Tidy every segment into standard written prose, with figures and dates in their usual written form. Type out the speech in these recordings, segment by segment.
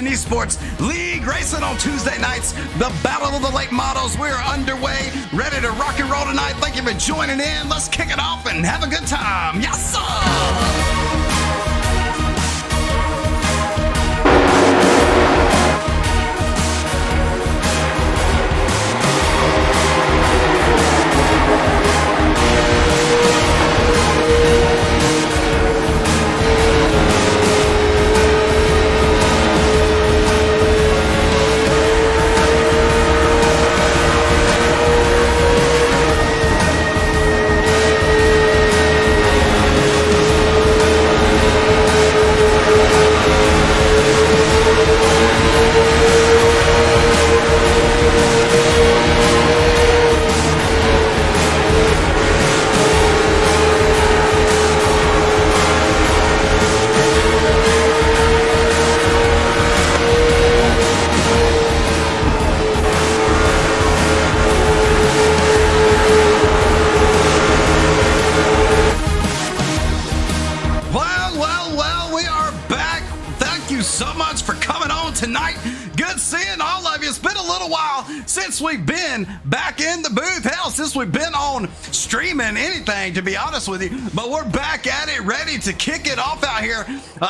Nation Esports League racing on Tuesday nights. The Battle of the Late Models. We're underway, ready to rock and roll tonight. Thank you for joining in. Let's kick it off and have a good time. Yes, sir! Tonight, good seeing all of you. It's been a little while since we've been back in the booth. Hell, since we've been on streaming anything, to be honest with you. But we're back at it, ready to kick it off out here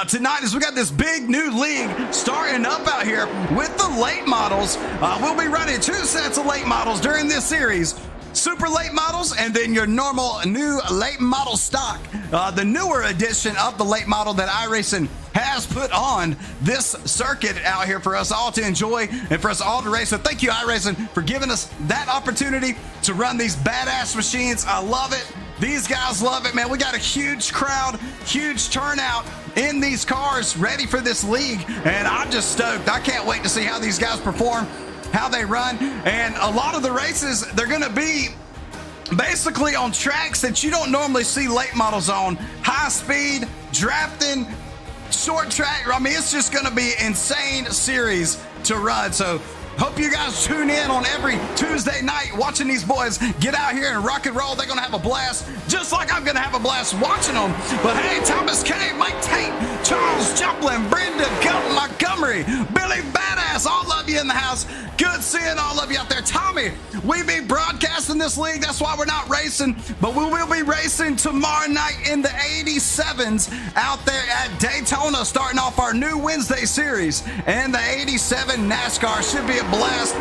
tonight as we got this big new league starting up out here with the late models. We'll be running 2 sets of late models during this series. Super late models and then your normal new late model stock, the newer edition of the late model that iRacing has put on this circuit out here for us all to enjoy and for us all to race. So thank you, iRacing, for giving us that opportunity to run these badass machines. I love it. These guys love it, man. We got a huge crowd, huge turnout in these cars ready for this league, and I'm just stoked. I can't wait to see how these guys perform, how they run. And a lot of the races, they're going to be basically on tracks that you don't normally see late models on. High speed, drafting, short track. I mean, it's just going to be insane series to run. So hope you guys tune in on every Tuesday night watching these boys get out here and rock and roll. They're going to have a blast, just like I'm going to have a blast watching them. But hey, Thomas K, Mike Tate, Charles Joplin, Brendan Montgomery, Billy Badass, all of you in the house. Good seeing all of you out there. Tommy, we be broadcasting this league. That's why we're not racing, but we will be racing tomorrow night in the 87s out there at Daytona, starting off our new Wednesday series. And the 87 NASCAR should be a blast.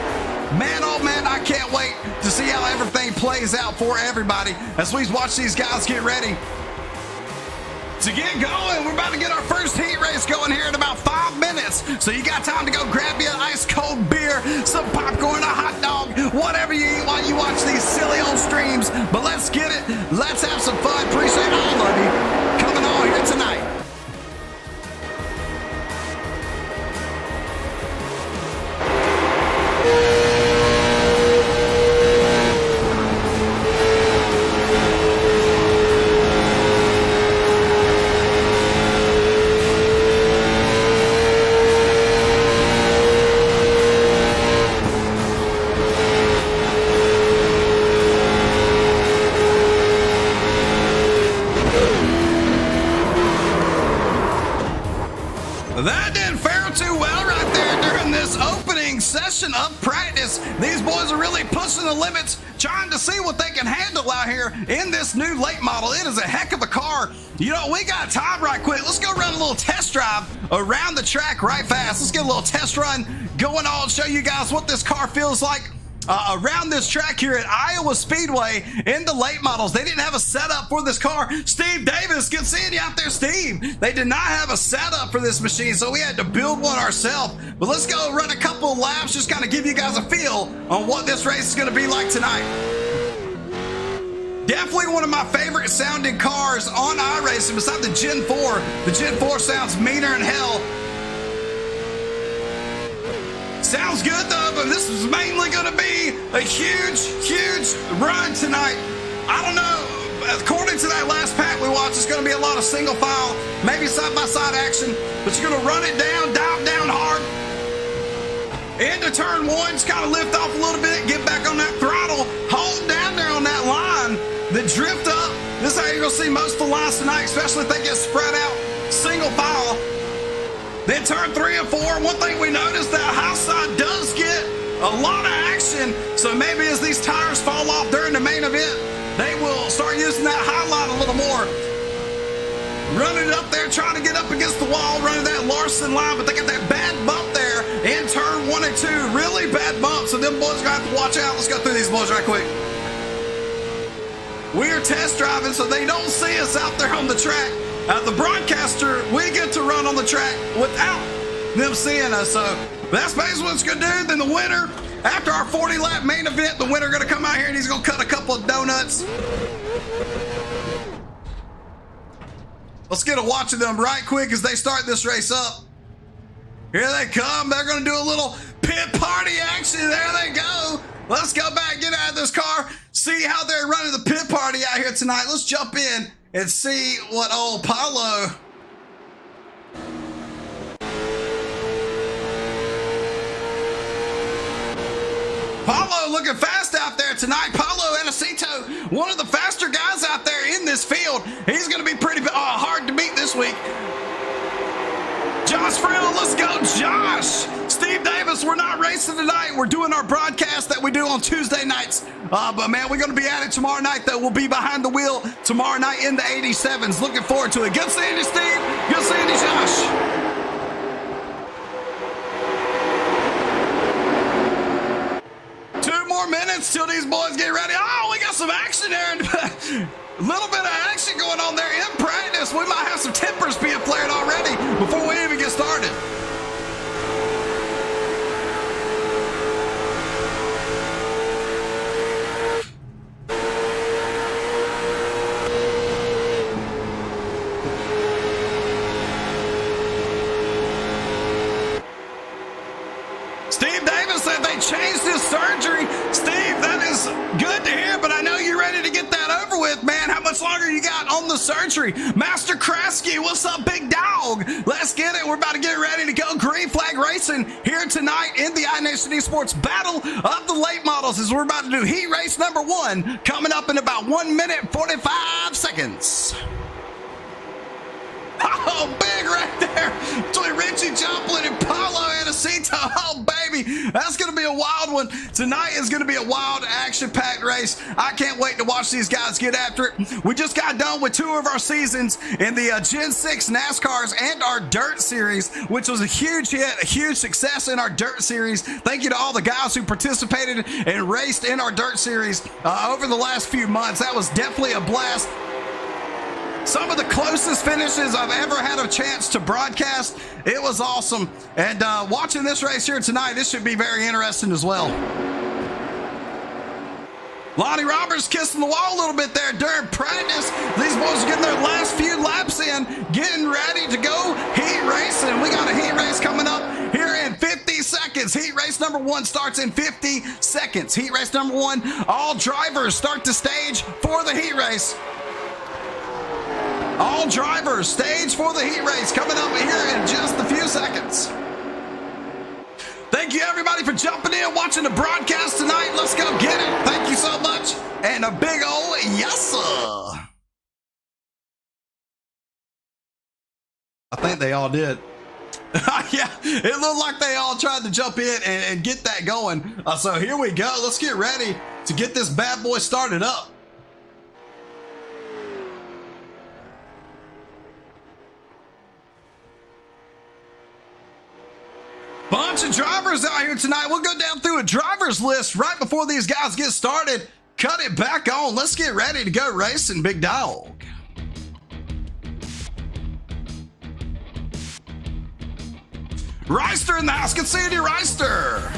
Man, oh man, I can't wait to see how everything plays out for everybody as we watch these guys get ready to get going. We're about to get our first heat race going here in about 5 minutes. So you got time to go grab you an ice cold beer, some popcorn, a hot dog, whatever you eat while you watch these silly old streams. But let's get it. Let's have some fun. Appreciate all of you coming on here tonight. That didn't fare too well right there during this opening session of practice. These boys are really pushing the limits, trying to see what they can handle out here in this new late model. It is a heck of a car. You know, we got time right quick. Let's go run a little test drive around the track right fast. Let's get a little test run going on, show you guys what this car feels like around this track here at Iowa Speedway in the late models. They didn't have a setup for this car. Steve Davis, good seeing you out there, Steve. They did not have a setup for this machine, so we had to build one ourselves. But let's go run a couple of laps, just kind of give you guys a feel on what this race is going to be like tonight. Definitely one of my favorite sounding cars on iRacing beside the Gen 4. The Gen 4 sounds meaner than hell. Sounds good though, but this is mainly going to be a huge run tonight. I don't know. According to that last pack we watched, it's going to be a lot of single file, maybe side-by-side action, but you're going to run it down, dive down hard. Into turn one, just kind of lift off a little bit, get back on that throttle, hold down there on that line, then drift up. This is how you're going to see most of the lines tonight, especially if they get spread out single file. Then turn 3 and 4. One thing we noticed, that high side does get a lot of action. So maybe as these tires fall off during the main event, they will start using that highlight a little more. Running it up there, trying to get up against the wall, running that Larson line, but they got that bad bump there in turn 1 and 2. Really bad bump, so them boys are going to have to watch out. Let's go through these boys right quick. We are test driving, so they don't see us out there on the track. The broadcaster, we get to run on the track without them seeing us, so that's basically what it's going to do. Then the winner, after our 40-lap main event, the winner going to come out here and he's going to cut a couple of donuts. Let's get a watch of them right quick as they start this race up. Here they come. They're going to do a little pit party action. There they go. Let's go back, get out of this car, see how they're running the pit party out here tonight. Let's jump in and see what old Paulo. Paulo looking fast out there tonight. Paulo Anacito, one of the faster guys out there in this field. He's going to be pretty hard to beat this week. Josh Frill, let's go, Josh. Steve Davis, we're not racing tonight. We're doing our broadcast that we do on Tuesday nights. But, man, we're going to be at it tomorrow night, though. We'll be behind the wheel tomorrow night in the 87s. Looking forward to it. Good seeing you, Steve. Good seeing you, Josh. 2 more minutes till these boys get ready. Oh, we got some action there. A little bit of action going on there in practice. We might have some tempers being flared already before we even get started. Steve Davis said they changed his surgery. Steve, that is good to hear, but I know you're ready to get that over with, man. How much longer you got on the surgery? Master Kraski, what's up, big dog? Let's get it. We're about to get ready to go. Green Flag Racing here tonight in the iNation Esports Battle of the Late Models as we're about to do heat race number 1 coming up in about 1 minute, 45 seconds. Oh, big right there between Richie Joplin and Paulo Anacito. Oh, baby, that's going to be a wild one. Tonight is going to be a wild, action-packed race. I can't wait to watch these guys get after it. We just got done with 2 of our seasons in the Gen 6 NASCARs and our Dirt Series, which was a huge hit, a huge success in our Dirt Series. Thank you to all the guys who participated and raced in our Dirt Series over the last few months. That was definitely a blast. Some of the closest finishes I've ever had a chance to broadcast. It was awesome. And watching this race here tonight, this should be very interesting as well. Lonnie Roberts kissing the wall a little bit there during practice. These boys are getting their last few laps in, getting ready to go heat racing. We got a heat race coming up here in 50 seconds. Heat race number 1 starts in 50 seconds. Heat race number 1, all drivers start the stage for the heat race. All drivers, stage for the heat race coming up here in just a few seconds. Thank you, everybody, for jumping in, watching the broadcast tonight. Let's go get it. Thank you so much. And a big old yes, sir. I think they all did. Yeah, it looked like they all tried to jump in and get that going. So here we go. Let's get ready to get this bad boy started up. Bunch of drivers out here tonight. We'll go down through a driver's list right before these guys get started. Cut it back on. Let's get ready to go racing, big dog. Reister in the house. Good seeing you, Reister.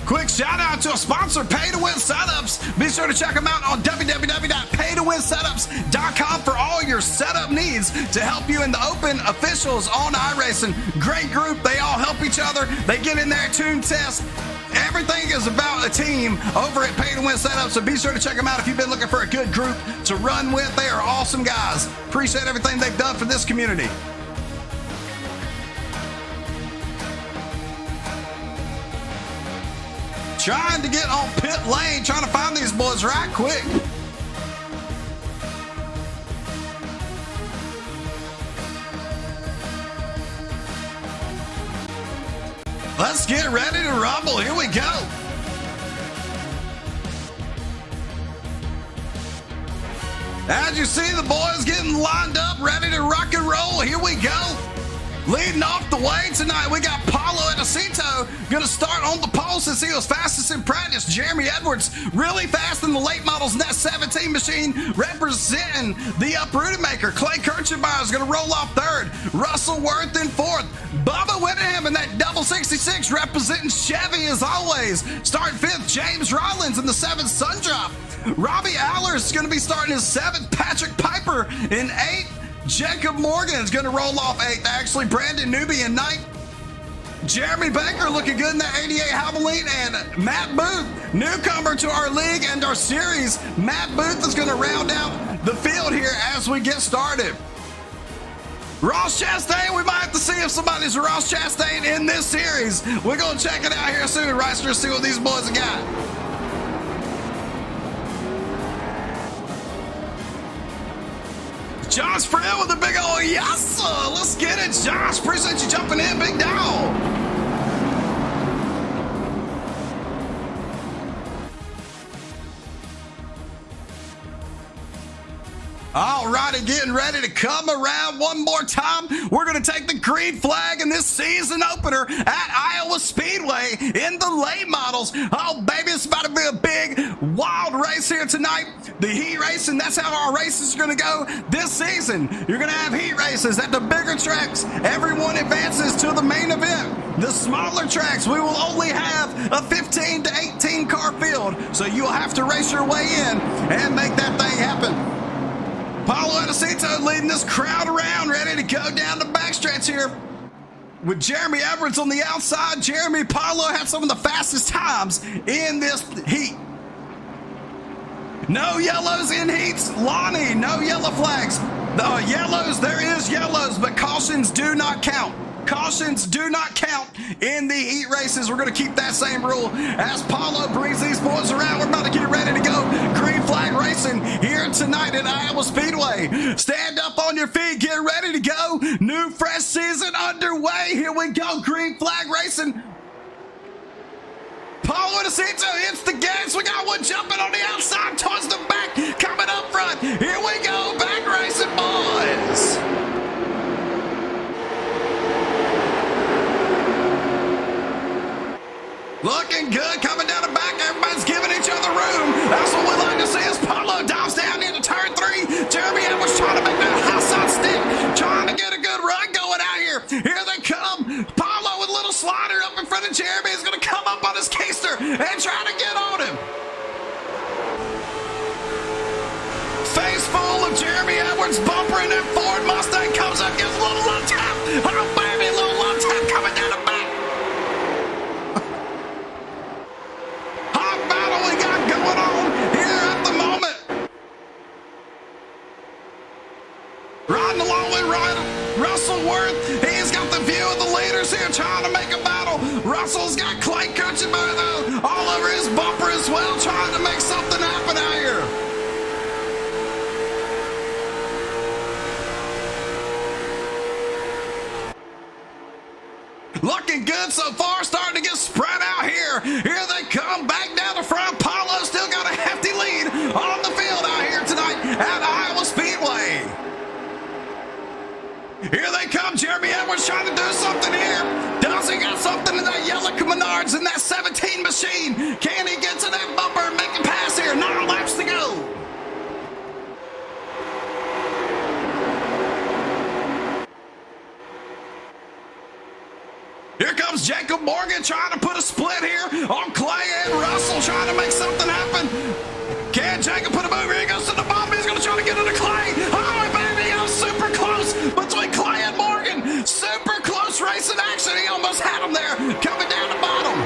Quick shout out to a sponsor, Pay to Win Setups. Be sure to check them out on www.paytowinsetups.com for all your setup needs to help you in the open officials on iRacing. Great group. They all help each other. They get in there, tune test. Everything is about a team over at Pay to Win Setups, so be sure to check them out if you've been looking for a good group to run with. They are awesome guys. Appreciate everything they've done for this community. Trying to get on pit lane, trying to find these boys right quick. Let's get ready to rumble. Here we go. As you see, the boys getting lined up, ready to rock and roll. Here we go. Leading off the way tonight, we got Paulo Edacito going to start on the pole since he was fastest in practice. Jeremy Edwards really fast in the late models in that 17 machine representing the uprooted maker. Clay Kirchenmeyer is going to roll off third. Russell Worth in fourth. Bubba Whittingham in that double 66 representing Chevy as always. Starting fifth, James Rollins in the 7th Sundrop. Robbie Aller is going to be starting his 7th. Patrick Piper in 8th. Jacob Morgan is going to roll off 8th. Actually, Brandon Newby in 9th. Jeremy Baker looking good in that 88 Havoline. And Matt Booth, newcomer to our league and our series. Matt Booth is going to round out the field here as we get started. Ross Chastain, we might have to see if somebody's Ross Chastain in this series. We're going to check it out here soon, right? So see what these boys have got. Josh Frill with a big old yes, sir. Let's get it, Josh. Appreciate you jumping in, big dog. All righty, getting ready to come around one more time. We're going to take the green flag in this season opener at Iowa Speedway in the late models. Oh, baby, it's about to be a big, wild race here tonight. The heat racing, that's how our races are going to go this season. You're going to have heat races at the bigger tracks. Everyone advances to the main event. The smaller tracks, we will only have a 15 to 18 car field. So you'll have to race your way in and make that thing happen. Paulo Edacito leading this crowd around, ready to go down the backstretch here. With Jeremy Edwards on the outside, Jeremy Paulo had some of the fastest times in this heat. No yellows in heats. Lonnie, no yellow flags. The yellows, there is yellows, but cautions do not count. Cautions do not count in the heat races. We're going to keep that same rule. As Paulo brings these boys around, we're about to get ready to go. Green flag racing here tonight at Iowa Speedway. Stand up on your feet. Get ready to go. New fresh season underway. Here we go. Green flag racing. Paulo Edacito hits the gas. We got one jumping on the outside towards the back. Coming up front. Here we go. Back racing, boys. Looking good, coming down the back. Everybody's giving each other room. That's what we like to see as Paulo dives down into turn 3. Jeremy Edwards trying to make that high side stick, trying to get a good run going out here. Here they come. Paulo with a little slider up in front of Jeremy is going to come up on his keister and try to get on him. Face full of Jeremy Edwards bumper, and that Ford Mustang comes up, gives a little love tap. Oh, baby, a little love tap coming down the back. Going on here at the moment. Riding along with Russell Worth. He's got the view of the leaders here trying to make a battle. Russell's got Clay Kirchenmeyer though all over his bumper as well, trying to make something happen out here. Looking good so far, starting to get spread out here. Here they come back down the front. Paulo still got a hefty lead on the field out here tonight at Iowa Speedway. Here they come. Jeremy Edwards trying to do something here. Does he got something in that yellow Menards in that 17 machine? Can he get to that bumper and make a pass here? 9 laps to go. Here comes Jacob Morgan trying to put a split here on Clay and Russell, trying to make something happen. Can Jacob put a move here? He goes to the bottom. He's going to try to get into Clay. Oh, baby, it was super close between Clay and Morgan. Super close racing action. He almost had him there coming down the bottom.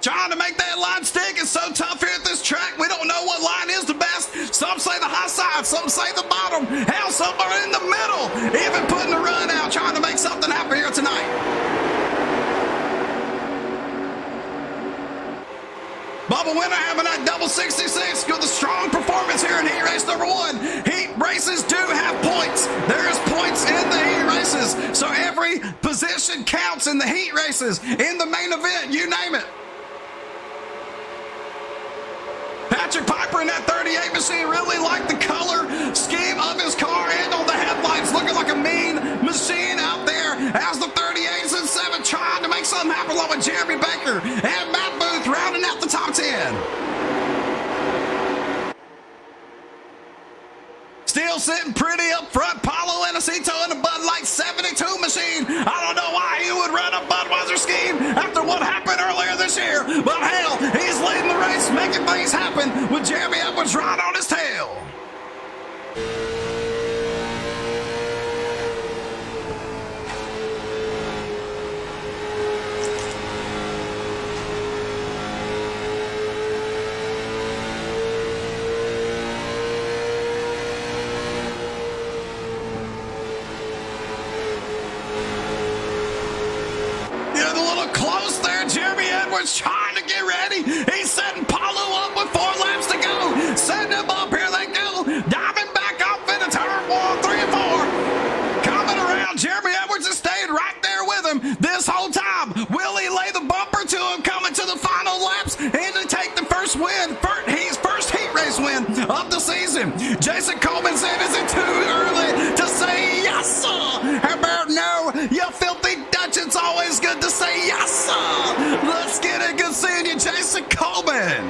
Trying to make that line stick is so tough here at this track. We don't know what line is the best. Some say the high side, some say the bottom. Hell, some are in the middle. Even putting a run out, trying to make something happen here tonight. Bubba Bubba Winter having that double 66 with a strong performance here in heat race number 1. Heat races do have points. There's points in the heat races. So every position counts in the heat races, in the main event, you name it. Patrick Piper in that 38 machine really liked the color scheme of his car and on the headlights, looking like a mean machine out there as the 38s and 7 trying to make something happen along with Jeremy Baker and Matt Booth rounding out the top 10. Still sitting pretty up front, Paulo Anacito in the Bud Light 72 machine. I don't know why he would run a Budweiser scheme after what happened earlier this year, but hell, he's leading the race, making things happen with Jeremy Edwards right on his tail. Trying to get ready. He's setting Paulo up with 4 laps to go. Setting him up. Here they go. Diving back off into turn 1, 3, and 4. Coming around. Jeremy Edwards has stayed right there with him this whole time. Will he lay the bumper to him coming to the final laps and to take the first win? His first heat race win of the season. Jason Coleman said, is it too early to say yes, sir? How about no? You filthy Dutch. It's always good to say yes, sir. Let's get it. Good seeing you, Jason Coleman.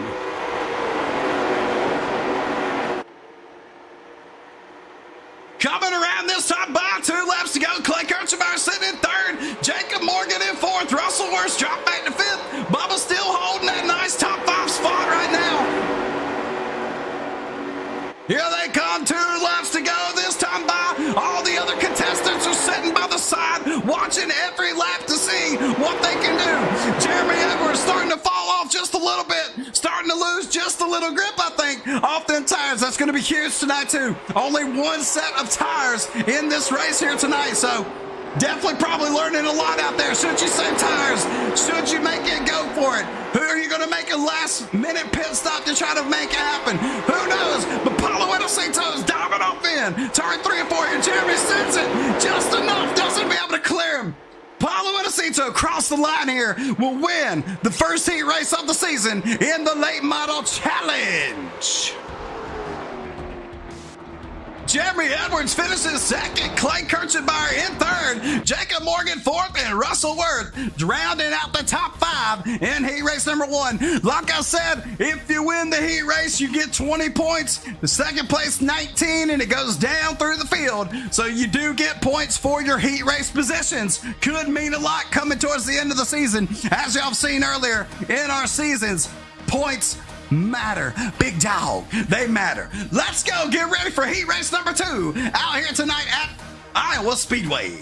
Coming around this time by 2 laps to go. Clay Kirchenmeyer sitting in 3rd. Jacob Morgan in 4th. Russell Worst dropped back to 5th. Bubba still holding that nice top 5 spot right now. Here they come, 2 laps to go this time by. All the other contestants are sitting by the side, watching every lap to see what they can do. Jeremy Edwards starting to fall off just a little bit, starting to lose just a little grip, I think, off them tires. That's going to be huge tonight, too. Only 1 set of tires in this race here tonight, so definitely probably learning a lot out there. Should you save tires? Should you make it go for it? Who are you going to make a last-minute pit stop to try to make it happen? Who knows? But Paulo Anacito is diving off in. Turn 3 and 4 here. Jeremy sends it just enough. Doesn't be able to clear him. Paulo Anacito across the line here will win the first heat race of the season in the Late Model Challenge. Jeremy Edwards finishes 2nd, Clay Kirchenmeyer in 3rd, Jacob Morgan 4th, and Russell Worth rounding out the top 5 in heat race number 1. Like I said, if you win the heat race, you get 20 points. The 2nd place, 19, and it goes down through the field. So you do get points for your heat race positions. Could mean a lot coming towards the end of the season. As y'all have seen earlier in our seasons, points matter. Big dog, they matter. Let's go get ready for heat race number 2 out here tonight at Iowa Speedway.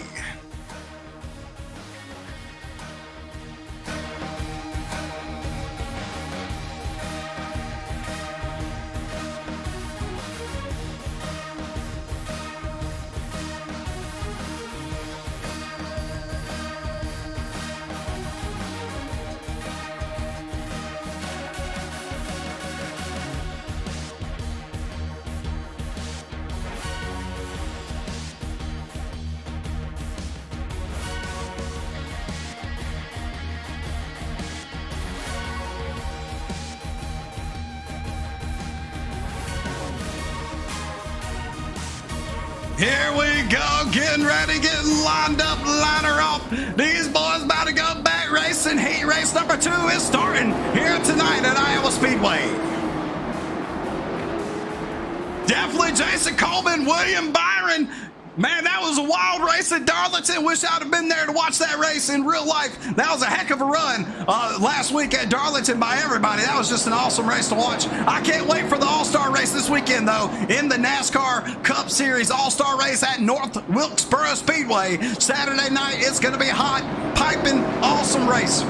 Here we go, getting ready, getting lined up, liner off. These boys about to go back racing. Heat race number 2 is starting here tonight at Iowa Speedway. Definitely Jason Coleman, William Byron. Man, that was a wild race at Darlington. Wish I'd have been there to watch that race in real life. That was a heck of a run last week at Darlington by everybody. That was just an awesome race to watch. I can't wait for the All-Star race this weekend, though, in the NASCAR Cup Series All-Star race at North Wilkesboro Speedway. Saturday night, it's going to be a hot, piping, awesome race.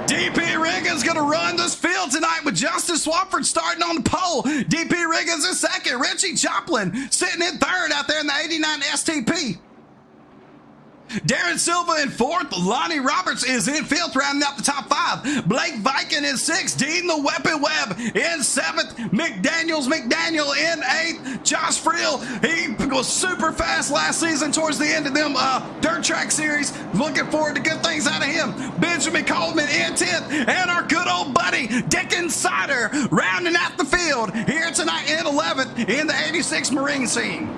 DP Riggins going to run this field tonight with Justin Swafford starting on the pole. DP Riggins in 2nd. Richie Joplin sitting in 3rd out there in the 89 STP. Darren Silva in fourth. Lonnie Roberts is in fifth, rounding out the top five. Blake Viking in sixth. Dean the Weapon Webb in seventh. McDaniel in eighth. Josh Friel, he was super fast last season towards the end of them dirt track series. Looking forward to good things out of him. Benjamin Coleman in 10th. And our good old buddy, Dick Insider, rounding out the field here tonight in 11th in the 86 Marine scene.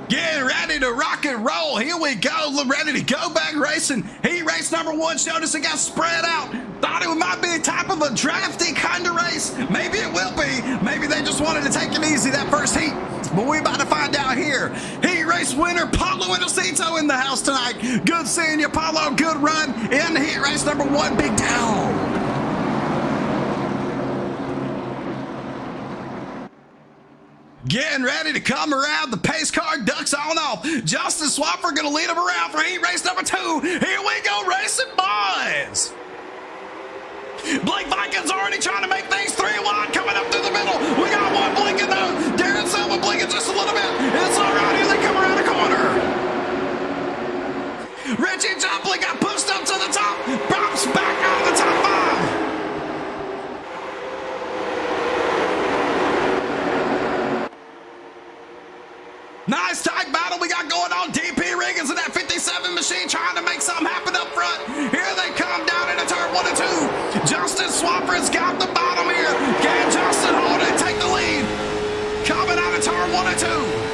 Getting ready to rock and roll. Here we go. Ready to go back racing. Heat race number one showed us it got spread out. Thought it might be a type of a drafty kind of race. Maybe it will be. Maybe they just wanted to take it easy that first heat. But we're about to find out here. Heat race winner Paulo Inocito in the house tonight. Good seeing you, Paulo. Good run in heat race number one. Big down. Getting ready to come around. The pace car ducks on off. Justin Swapper going to lead him around for heat race number two. Here we go, racing boys. Blake Vikings already trying to make things 3-1 coming up through the middle. We got one blinking though. Darren Silva blinking just a little bit. It's all right. Here they come around the corner. Richie Joplin got pushed up to the top. Bounce back out of the top five. Nice tight battle we got going on. DP Riggins in that 57 machine trying to make something happen up front. Here they come down into turn 1 and 2. Justin Swapper's got the bottom here. Can Justin hold it, take the lead? Coming out of turn 1 and 2.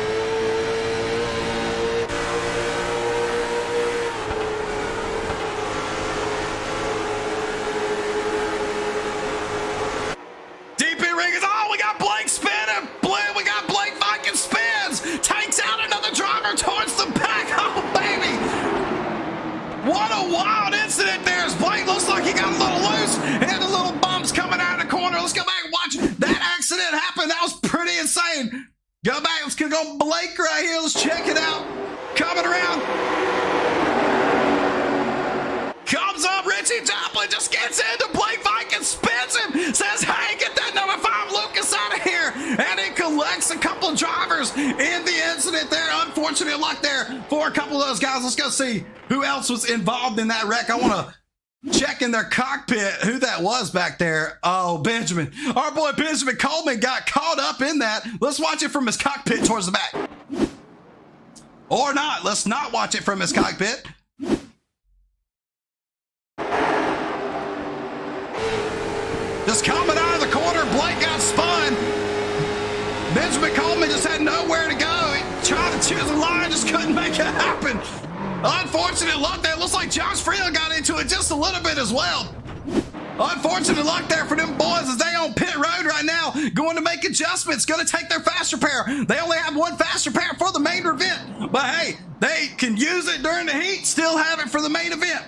Towards the back. Oh, baby. What a wild incident there as Blake looks like he got a little loose and the little bumps coming out of the corner. Let's go back and watch that accident happen. That was pretty insane. Go back. Let's go Blake right here. Let's check it out. Coming around. Comes up. Richie Joplin just gets into Blake Viking, spins him, says, hey, get that number 5 Lucas out of here. And he collects a couple of drivers in the incident there. Unfortunate luck there for a couple of those guys. Let's go see who else was involved in that wreck. I want to check in their cockpit who that was back there. Oh, Benjamin. Our boy Benjamin Coleman got caught up in that. Let's watch it from his cockpit towards the back. Or not. Let's not watch it from his cockpit. Just coming out of the corner, Blake got spun. Benjamin Coleman just had nowhere to go. He tried to choose a line, just couldn't make it happen. Unfortunate luck there. Looks like Josh Friel got into it just a little bit as well. Unfortunate luck there for them boys as they on pit road right now, going to make adjustments, going to take their fast repair. They only have one fast repair for the main event, but hey, they can use it during the heat, still have it for the main event.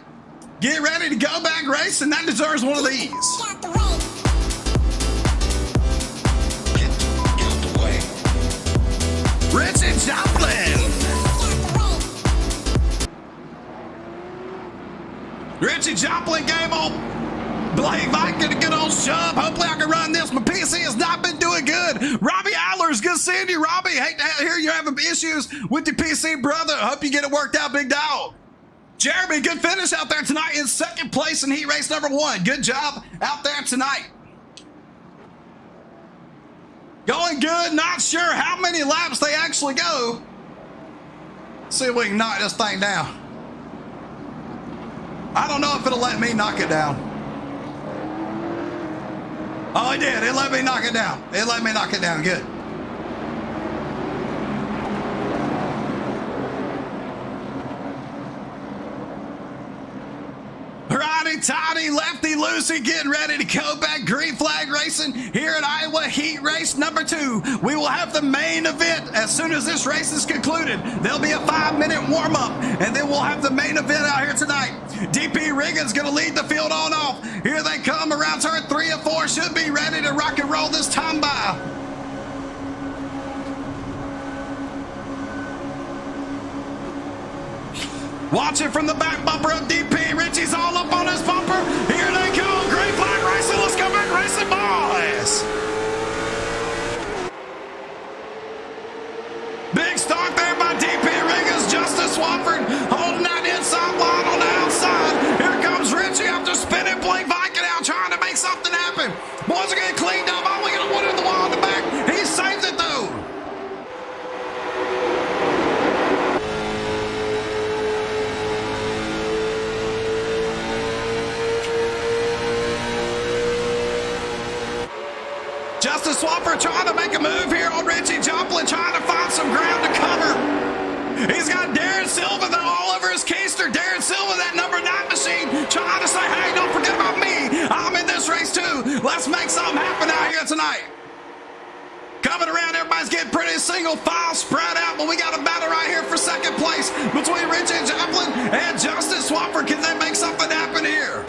Get ready to go back racing. That deserves one of these. Richie Joplin. Richie Joplin game on Blake Viking to get on shove. Hopefully I can run this. My PC has not been doing good. Robbie Adler's good seeing you, Robbie. Hate to hear you're having issues with your PC, brother. Hope you get it worked out, big dog. Jeremy, good finish out there tonight in second place in heat race number 1. Good job out there tonight. Going good, not sure how many laps they actually go. Let's see if we can knock this thing down. I don't know if it'll let me knock it down. Oh, it did. It let me knock it down. It let me knock it down. Good. Righty-tighty, lefty-loosey, getting ready to go back green flag racing here at Iowa heat race number 2. We will have the main event as soon as this race is concluded. There'll be a 5-minute warm-up, and then we'll have the main event out here tonight. DP Riggins going to lead the field on off. Here they come around turn 3 and 4. Should be ready to rock and roll this time by. Watch it from the back bumper of DP. Richie's all up on his bumper. Here they go. Green flag racing. Let's go back racing, boys. Big start there by DP Riggins. Just Swafford holding that inside line on the outside. Here comes Richie after spinning Blake Viking out, trying to make something happen. Boys are getting cleaned up. Oh, we got one in the wall in the back. He saved it, though. Justin Swafford trying to make a move here on Richie Joplin, trying to find some ground to cover. He's got Darren Silva though all over his keister. Darren Silva, that number 9 machine, trying to say, hey, don't forget about me. I'm in this race too. Let's make something happen out here tonight. Coming around, everybody's getting pretty single file spread out, but we got a battle right here for second place between Richie Joplin and Justin Swafford. Can they make something happen here?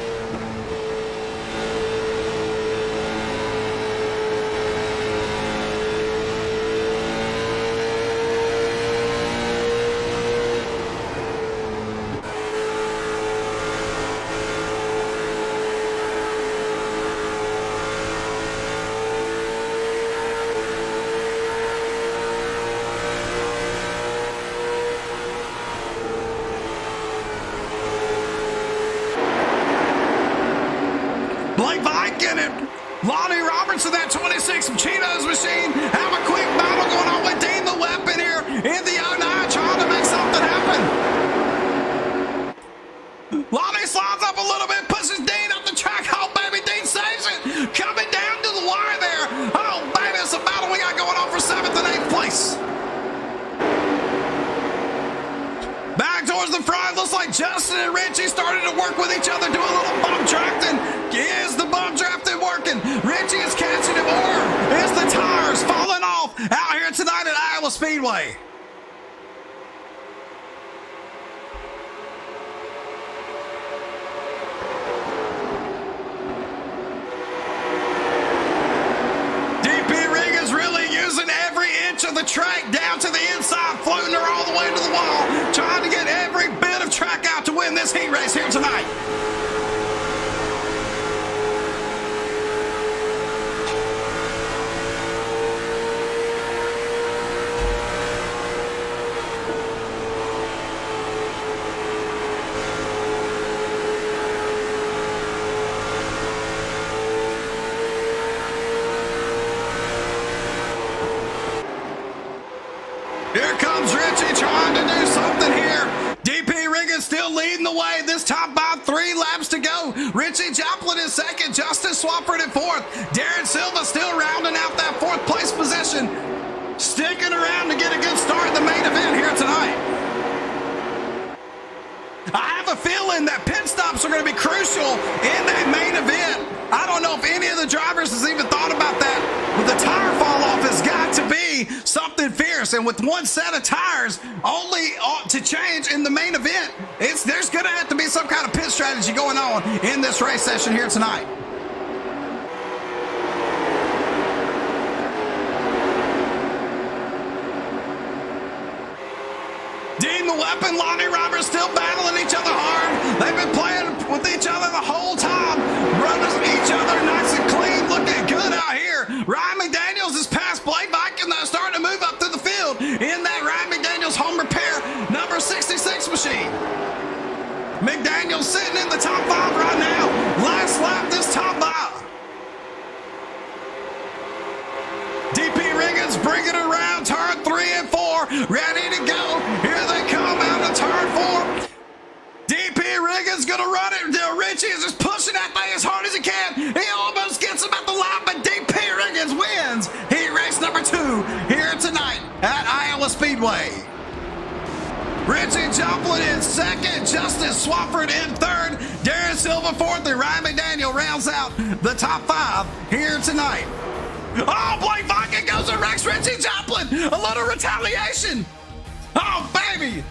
Lonnie Robertson, that 26 Cheetos machine, have a quick battle going on with Dean the Weapon here in the 09, trying to make something happen. Lonnie slides up a little bit, pushes Dean up the track. Oh, baby, Dean saves it. Coming down to the wire there. Oh, baby, it's a battle we got going on for 7th and 8th place. Back towards the front, looks like Justin and Richie started to work with each other, doing a little bump drafting. Is the bump drafting working? Richie is catching him, or is the tires falling off out here tonight at Iowa Speedway? DP Rig is really using every inch of the track down to the inside, floating her all the way to the wall, trying to get every bit of track out to win this heat race here tonight. Here comes Richie trying to do something here. DP Riggins still leading the way. This time by 3 laps to go. Richie Joplin is second. Justin Swafford in 4th. Darren Silva still rounding out that 4th place position. Sticking around to get a good start in the main event here tonight. I have a feeling that pit stops are going to be crucial in that main event. I don't know if any of the drivers has even thought about that, but the tire fall off has got to be something fierce. And with one set of tires only to change in the main event, there's going to have to be some kind of pit strategy going on in this race session here tonight. Dean the Weapon, Lonnie Roberts still battling each other hard. They've been playing with each other the whole time, running each other nice and clean, looking good out here. Ryan McDaniels is past Blake Viking, starting to move up through the field in that Ryan McDaniels home repair number 66 machine. McDaniels sitting in the top 5 right now. Last lap this top 5. DP Riggins bringing it around turn 3 and 4, ready to go. Here they come out of turn 4. DP Riggins gonna run it. Richie is just pushing that thing as hard as he can. He almost gets him at the line, but DP Riggins wins heat race number 2 here tonight at Iowa Speedway. Richie Joplin in second, Justin Swafford in third, Darren Silva 4th, and Ryan McDaniel rounds out the top 5 here tonight. Oh, Blake Viking goes and wrecks Richie Joplin. A little retaliation. Oh, baby.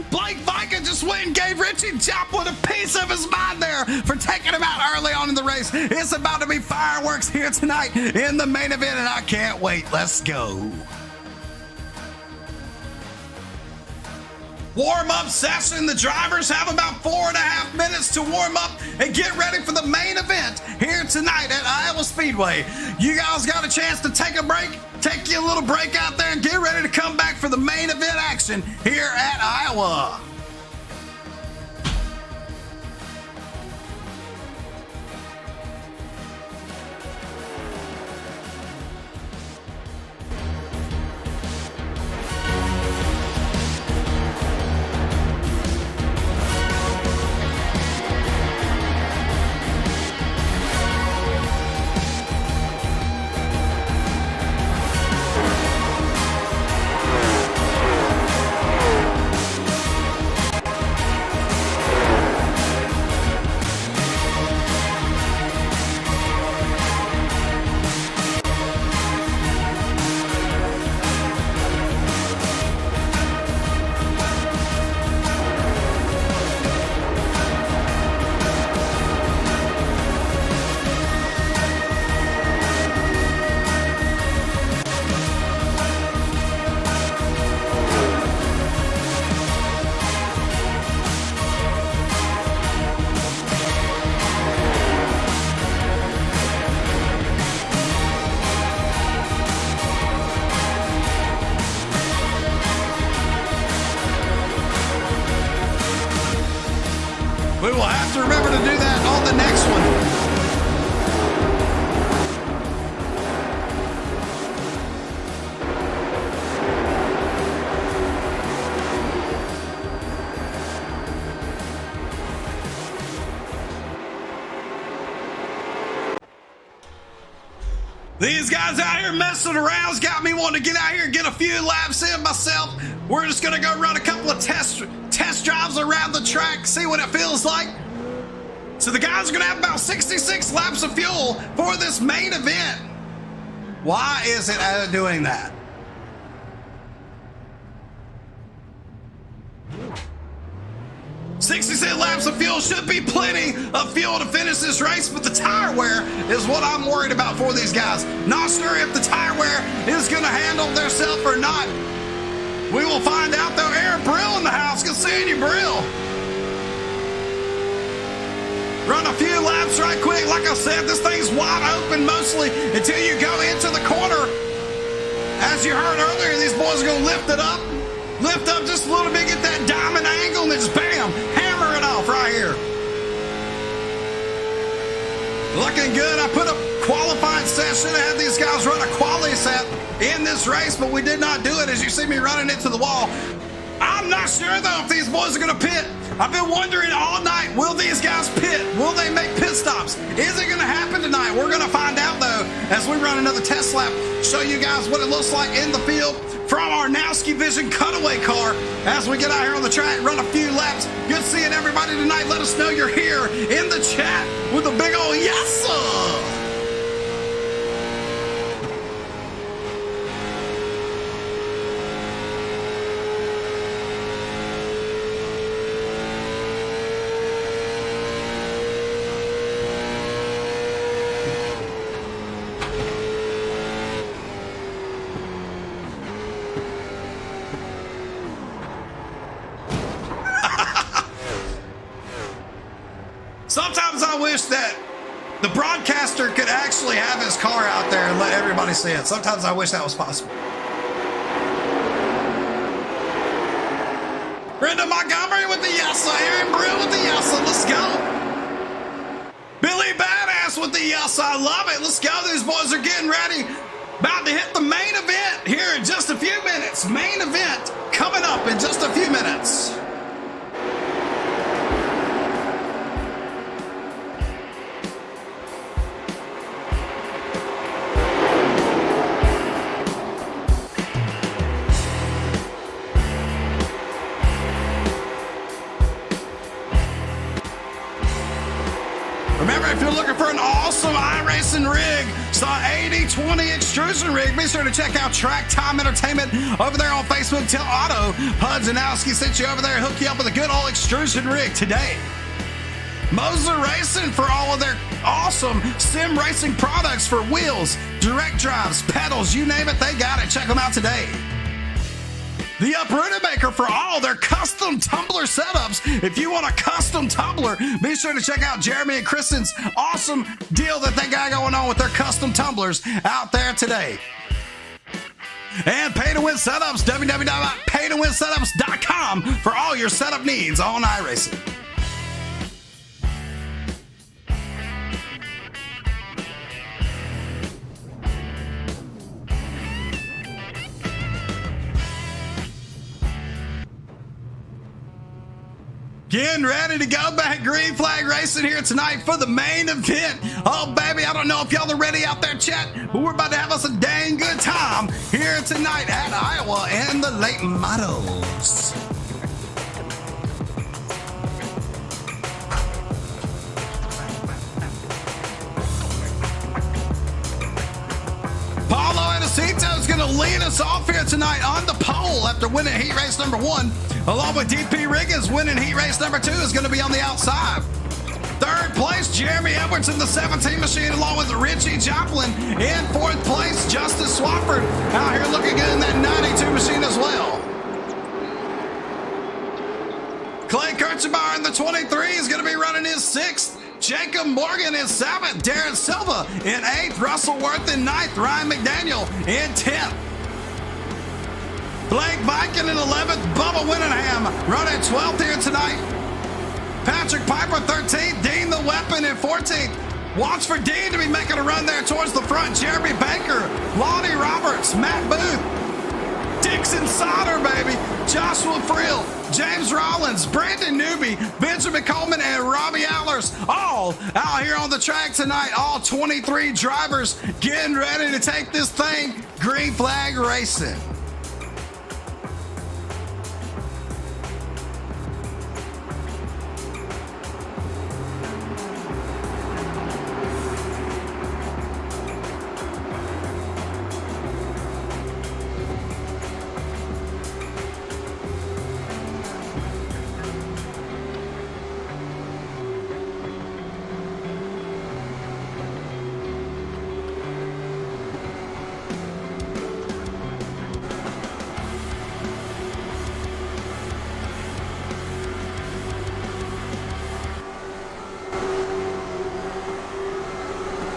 Blake Viking just went and gave Richie Joplin a piece of his mind there for taking him out early on in the race. It's about to be fireworks here tonight in the main event, and I can't wait. Let's go. Warm-up session. The drivers have about 4.5 minutes to warm up and get ready for the main event here tonight at Iowa Speedway. You guys got a chance to take a break, take you a little break out there and get ready to come back for the main event action. action here at Iowa. We will have to remember to do that on the next one. These guys out here messing around's got me wanting to get out here and get a few laps in myself. We're just gonna go run a couple of test drives around the track, see what it feels like. So the guys are gonna have about 66 laps of fuel for this main event. Why is it doing that? "66 laps of fuel should be plenty of fuel to finish this race, but the tire wear is what I'm worried about for these guys. Not sure if the tire wear is going to handle themselves or not. We will find out though. Aaron Brill in the house. Good seeing you, Brill. Run a few laps right quick. Like I said, this thing's wide open mostly until you go into the corner. As you heard earlier, these boys are going to lift it up. Lift up just a little bit, get that diamond angle, and then just bam, hammer it off right here. Looking good. I put a qualifying set. Should have had these guys run a quality set in this race, but we did not do it as you see me running into the wall. I'm not sure, though, if these boys are going to pit. I've been wondering all night, will these guys pit? Will they make pit stops? Is it going to happen tonight? We're going to find out, though, as we run another test lap, show you guys what it looks like in the field from our Pudganowski Vision cutaway car as we get out here on the track, run a few laps. Good seeing everybody tonight. Let us know you're here in the chat with a big old yes, sir. Sometimes I wish that the broadcaster could actually have his car out there and let everybody see it. Sometimes I wish that was possible. Brenda Montgomery with the yassa. Aaron Brill with the yassa. Let's go. Billy Badass with the yassa. I love it. Let's go. These boys are getting ready. About to hit the main event here in just a few minutes. Main event coming up in just a few minutes. Remember, if you're looking for an awesome iRacing rig, it's an 80/20 extrusion rig, be sure to check out Track Time Entertainment over there on Facebook. Tell Otto Pudganowski sent you over there and hook you up with a good old extrusion rig today. Moser Racing for all of their awesome sim racing products for wheels, direct drives, pedals, you name it, they got it. Check them out today. The Uprooted Maker for all their custom tumbler setups. If you want a custom tumbler, be sure to check out Jeremy and Kristen's awesome deal that they got going on with their custom tumblers out there today. And Pay to Win Setups, www.paytowinsetups.com for all your setup needs on iRacing. Getting ready to go back green flag racing here tonight for the main event. Oh, baby, I don't know if y'all are ready out there, chat, but we're about to have us a dang good time here tonight at Iowa and the late models. Paulo Anacito is going to lead us off here tonight on the pole after winning heat race number 1. Along with DP Riggins winning heat race number 2 is going to be on the outside. Third place, Jeremy Edwards in the 17 machine along with Richie Joplin. In fourth place, Justice Swafford out here looking good in that 92 machine as well. Clay Kirchenbauer in the 23 is going to be running his 6th. Jacob Morgan in 7th. Darren Silva in 8th. Russell Worth in 9th. Ryan McDaniel in 10th. Blake Viking in 11th. Bubba Winningham running 12th here tonight. Patrick Piper 13th. Dean the Weapon in 14th. Watch for Dean to be making a run there towards the front. Jeremy Baker, Lonnie Roberts, Matt Booth, Dixon Sauter, baby, Joshua Frill, James Rollins, Brandon Newby, Benjamin Coleman, and Robbie Allers, all out here on the track tonight. All 23 drivers getting ready to take this thing green flag racing.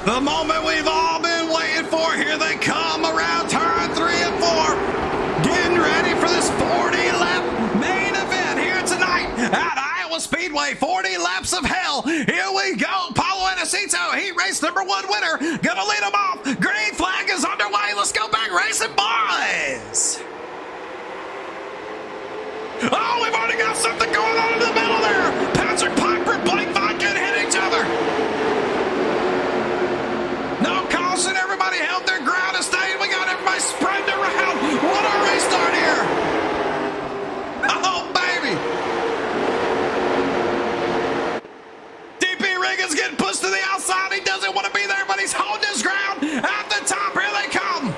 The moment we've all been waiting for. Here they come around turn 3 and 4. Getting ready for this 40-lap main event here tonight at Iowa Speedway. 40 laps of hell. Here we go. Paulo Anacito, heat race number 1 winner. Gonna lead them off. Green flag is underway. Let's go back racing, boys. Oh, we've already got something going on in the middle there. Patrick Piper, Blake Viking hit each other. No caution, everybody held their ground and stayed. We got everybody spread around. What a restart here. Oh, baby. DP Riggins getting pushed to the outside. He doesn't want to be there, but he's holding his ground. At the top, here they come.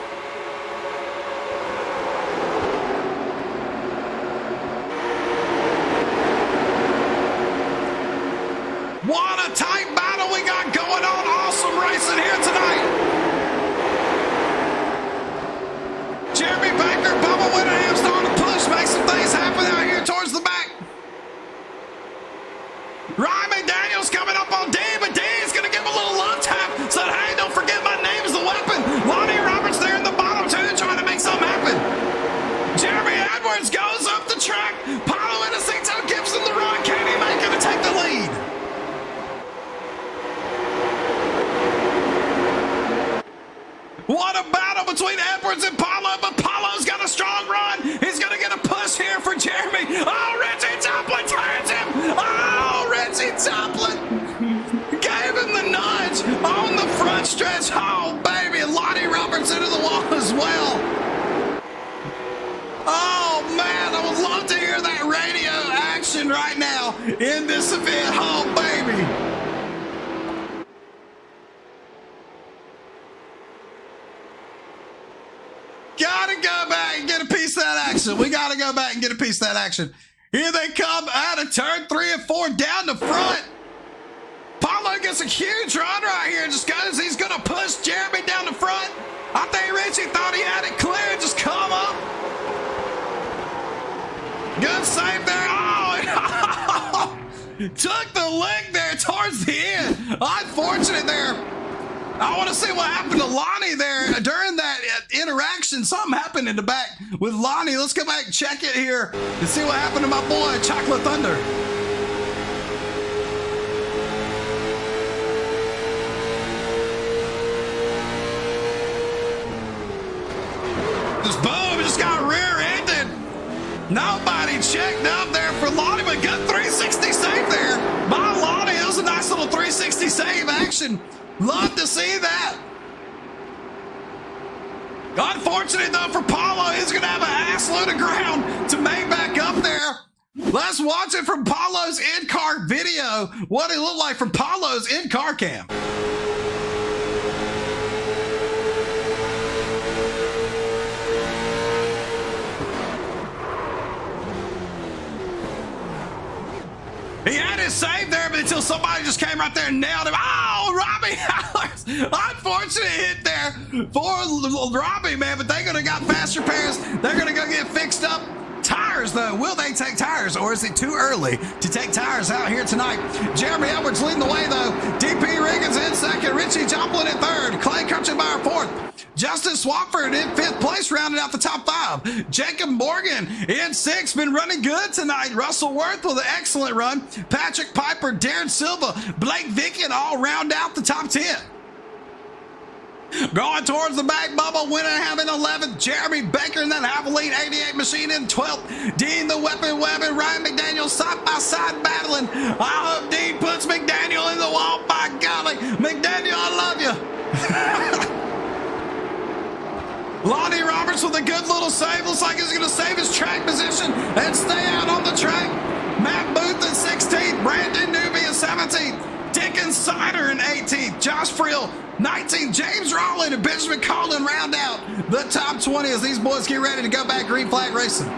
What a tight battle we got going on. Awesome racing here tonight. Jeremy Baker, Bubba Winningham starting to push, make some things happen out here towards the back. Ryan McDaniel's coming up on Dean, but Dean's going to give him a little love tap. Said, hey, don't forget my name's the Weapon. Lonnie Roberts there in the bottom too, trying to make something happen. Jeremy Edwards goes up the track. Paulo Anacito gives him the run. Can he make it to take the lead? What a battle between Edwards and Paulo, but Paulo's got a strong run. He's going to get a push here for Jeremy. Oh, Richie Joplin turns him. Oh, Richie Joplin gave him the nudge on the front stretch. Oh, baby, and Lonnie Roberts into the wall as well. Oh, man, I would love to hear that radio action right now in this event. Oh, baby. Gotta go back and get a piece of that action. We gotta go back and get a piece of that action. Here they come out of turn 3 and 4 down the front. Paulo gets a huge run right here just because he's gonna push Jeremy down the front. I think Richie thought he had it clear. Just come up. Good save there. Oh, took the leg there towards the end. Unfortunate there. I want to see what happened to Lonnie there during that interaction. Something happened in the back with Lonnie. Let's go back and check it here and see what happened to my boy, Chocolate Thunder. Just boom, just got rear-ended. Nobody checked up there for Lonnie, but good 360 save there by Lonnie. It was a nice little 360 save action. Love to see that. Unfortunate though for Paulo, he's gonna have an ass load of ground to make back up there. Let's watch it from Paulo's in-car video. What it looked like from Paulo's in-car cam. He had his save there, but until somebody just came right there and nailed him. Oh, Robbie Howlers. Unfortunate hit there for Robbie, man, but they're going to got fast repairs. They're going to go get fixed up. Tires, though. Will they take tires, or is it too early to take tires out here tonight? Jeremy Edwards leading the way, though. DP Riggins in second. Richie Joplin in third. Clay Kirchenbauer fourth. Justin Swafford in fifth place, rounding out the top five. Jacob Morgan in sixth, been running good tonight. Russell Worth with an excellent run. Patrick Piper, Darren Silva, Blake Vicken all round out the top 10. Going towards the back, Bubba Winningham in 11th. Jeremy Baker in that Havoline 88 machine in 12th. Dean the Weapon Webbing, Ryan McDaniel side by side battling. I hope Dean puts McDaniel in the wall. By golly, McDaniel, I love you. Lonnie Roberts with a good little save. Looks like he's going to save his track position and stay out on the track. Matt Booth in 16th. Brandon Newby in 17th. Dickens Sider in 18th. Josh Friel 19th. James Rowland and Benjamin Collin round out the top 20 as these boys get ready to go back green flag racing.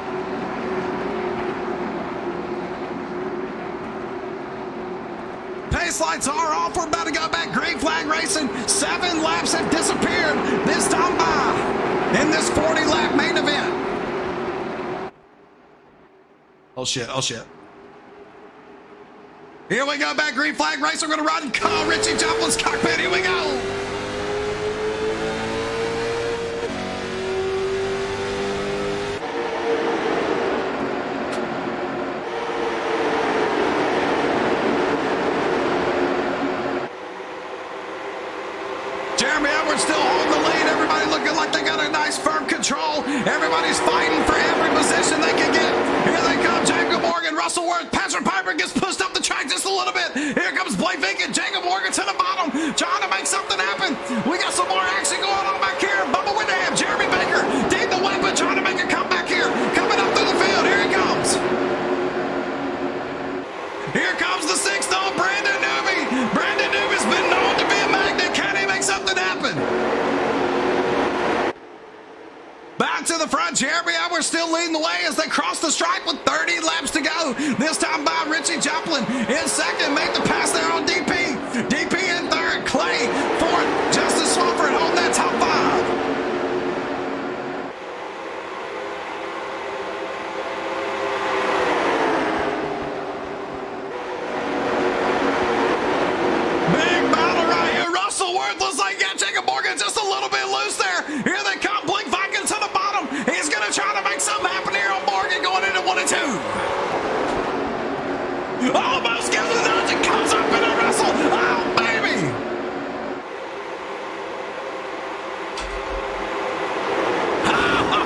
Pace lights are off. We're about to go back green flag racing. 7 laps have disappeared this time by in this 40-lap main event. Oh, shit. Oh, shit. Here we go, back green flag race. We're going to run and call Richie Joplin's cockpit. Here we go. Jeremy Edwards still holding the lead. Everybody looking like they got a nice firm control. Everybody's fighting for every position they can get. Here they come. Jacob Morgan, Russell Worth, Patrick Piper gets pushed up the track just a little bit. Here comes Blake Vicken, Jacob Morgan to the bottom, trying to make something happen. We got some more action going on back here. Bubba Winningham, Jeremy Baker, Dean the Weapon trying to make a comeback here. Coming up through the field. Here he comes. Here comes the 6th on Brandon Newby. Brandon Newby's been known to be a magnet. Can he make something happen? Back to the front, Jeremy Edwards still leading the way as they cross the stripe with 30 laps to go. This time by Richie Joplin in second, made the pass there on DP. DP in third, Clay fourth, Justin Swafford holding that top 5. Big battle right here. Russell Worth looks like got Jacob Morgan just a little bit loose there. Here they come, Blake Vicken to the bottom. He's going to try to make something happen here on Morgan going into 1 and 2. Almost gives it out and comes up in a wrestle. Oh, baby.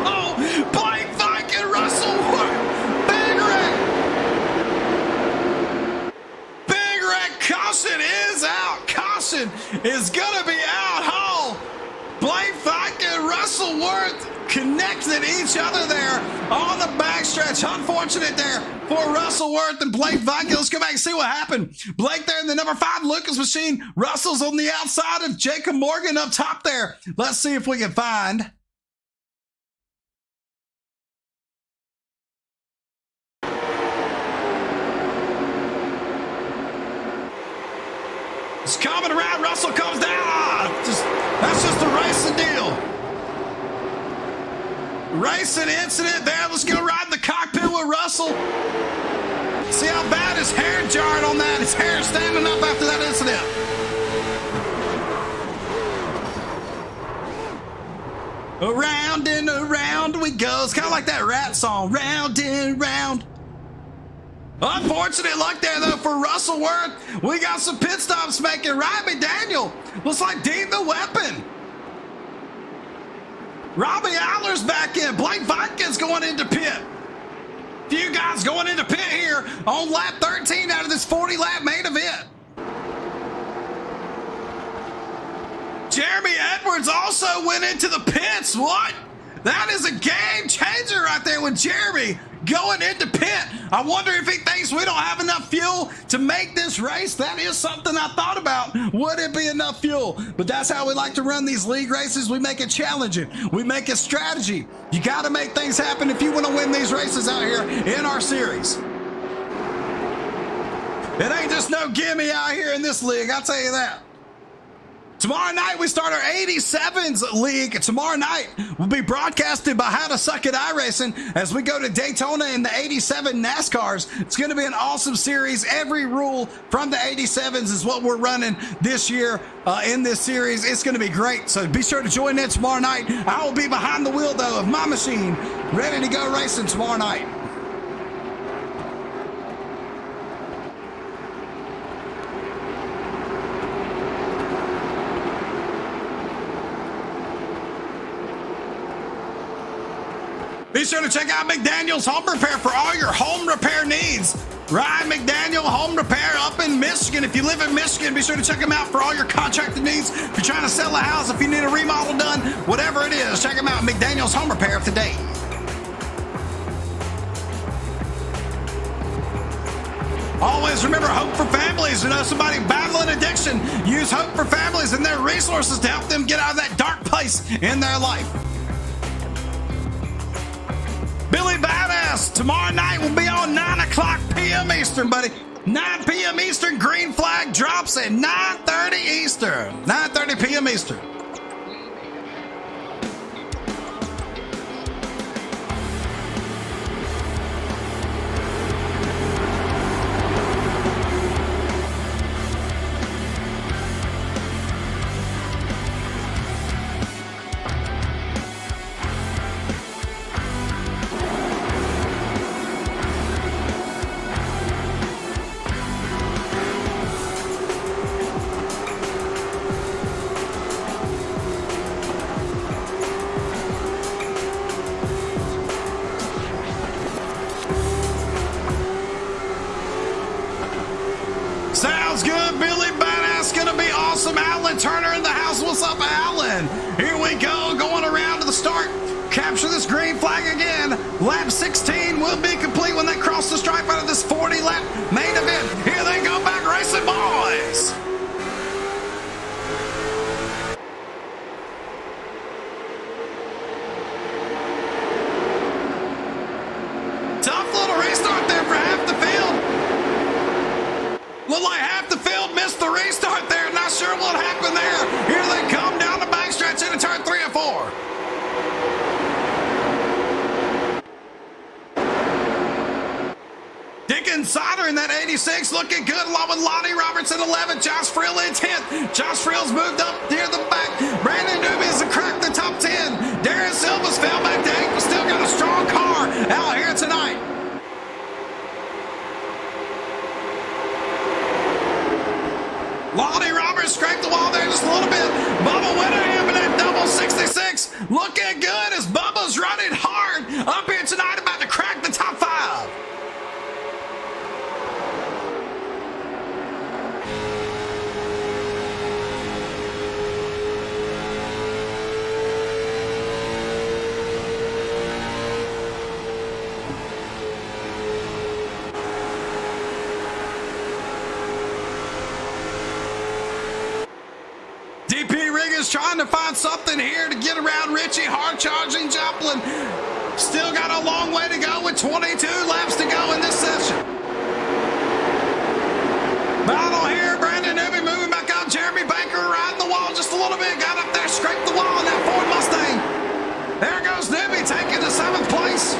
Oh, Blake Vicken, Russell Worth. Big wreck. Big wreck. Caution is out. Caution is going to be out. Oh, Blake Vicken, Russell Worth connected each other there on the backstretch. Unfortunate there for Russell Worth and Blake Vicken. Let's go back and see what happened. Blake there in the number 5 Lucas machine. Russell's on the outside of Jacob Morgan up top there. Let's see if we can find. It's coming around. Russell comes down. That's just a racing deal. Racing incident there. Let's go ride in the cockpit with Russell. See how bad his hair jarred on that. His hair standing up after that incident. Around and around we go. It's kind of like that rat song, round and round. Unfortunate luck there, though, for Russell Worth. We got some pit stops making. Ryan McDaniel looks like Dean the Weapon. Robbie Aller's back in. Blake Vitkins going into pit. Few guys going into pit here on lap 13 out of this 40-lap main event. Jeremy Edwards also went into the pits. What? That is a game changer right there with Jeremy going into pit. I wonder if he thinks we don't have enough fuel to make this race. That is something I thought about. Would it be enough fuel? But that's how we like to run these league races. We make it challenging. We make it strategy. You got to make things happen if you want to win these races out here in our series. It ain't just no gimme out here in this league, I'll tell you that. Tomorrow night, we start our 87s league. Tomorrow night will be broadcasted by How to Suck at iRacing as we go to Daytona in the 87 NASCARs. It's going to be an awesome series. Every rule from the 87s is what we're running this year in this series. It's going to be great. So be sure to join in tomorrow night. I will be behind the wheel, though, of my machine, ready to go racing tomorrow night. Be sure to check out McDaniel's Home Repair for all your home repair needs. Ryan McDaniel Home Repair up in Michigan. If you live in Michigan, be sure to check him out for all your contracted needs. If you're trying to sell a house, if you need a remodel done, whatever it is, check him out, McDaniel's Home Repair today. Always remember Hope for Families. You know somebody battling addiction, use Hope for Families and their resources to help them get out of that dark place in their life. Billy Badass, tomorrow night will be on 9 o'clock p.m. Eastern, buddy. 9 p.m. Eastern, green flag drops at 9:30 Eastern. 9:30 p.m. Eastern. Sounds good, Billy Badass. Gonna be awesome. Alan Turner in the house. What's up, Alan? Here we go, going around to the start. Capture this green flag again. Lap 16 will be complete when they cross the stripe out of this 40-lap main event. Here they go back racing, boys. Tough little restart there for half the field. Look like half the field missed the restart there. Not sure what happened there. Here they come down the backstretch into turn 3 and 4. Dick Insider in that 86 looking good along with Lonnie Roberts in 11. Josh Frill in 10th. Josh Frill's moved up near the back. Brandon Newby's cracked the top 10. Darren Silva's fell back to 8, but still got a strong car out here tonight. Lonnie Roberts scraped the wall there just a little bit. Bubba Winterham in that double 66. Looking good as Bubba's running hard up here tonight, about to crack the top 5. DP Rig is trying to find something here to get around Richie. Hard charging Joplin. Still got a long way to go with 22 laps to go in this session. Battle here. Brandon Newby moving back out. Jeremy Baker riding the wall just a little bit. Got up there, scraped the wall in that Ford Mustang. There goes Newby taking the 7th place.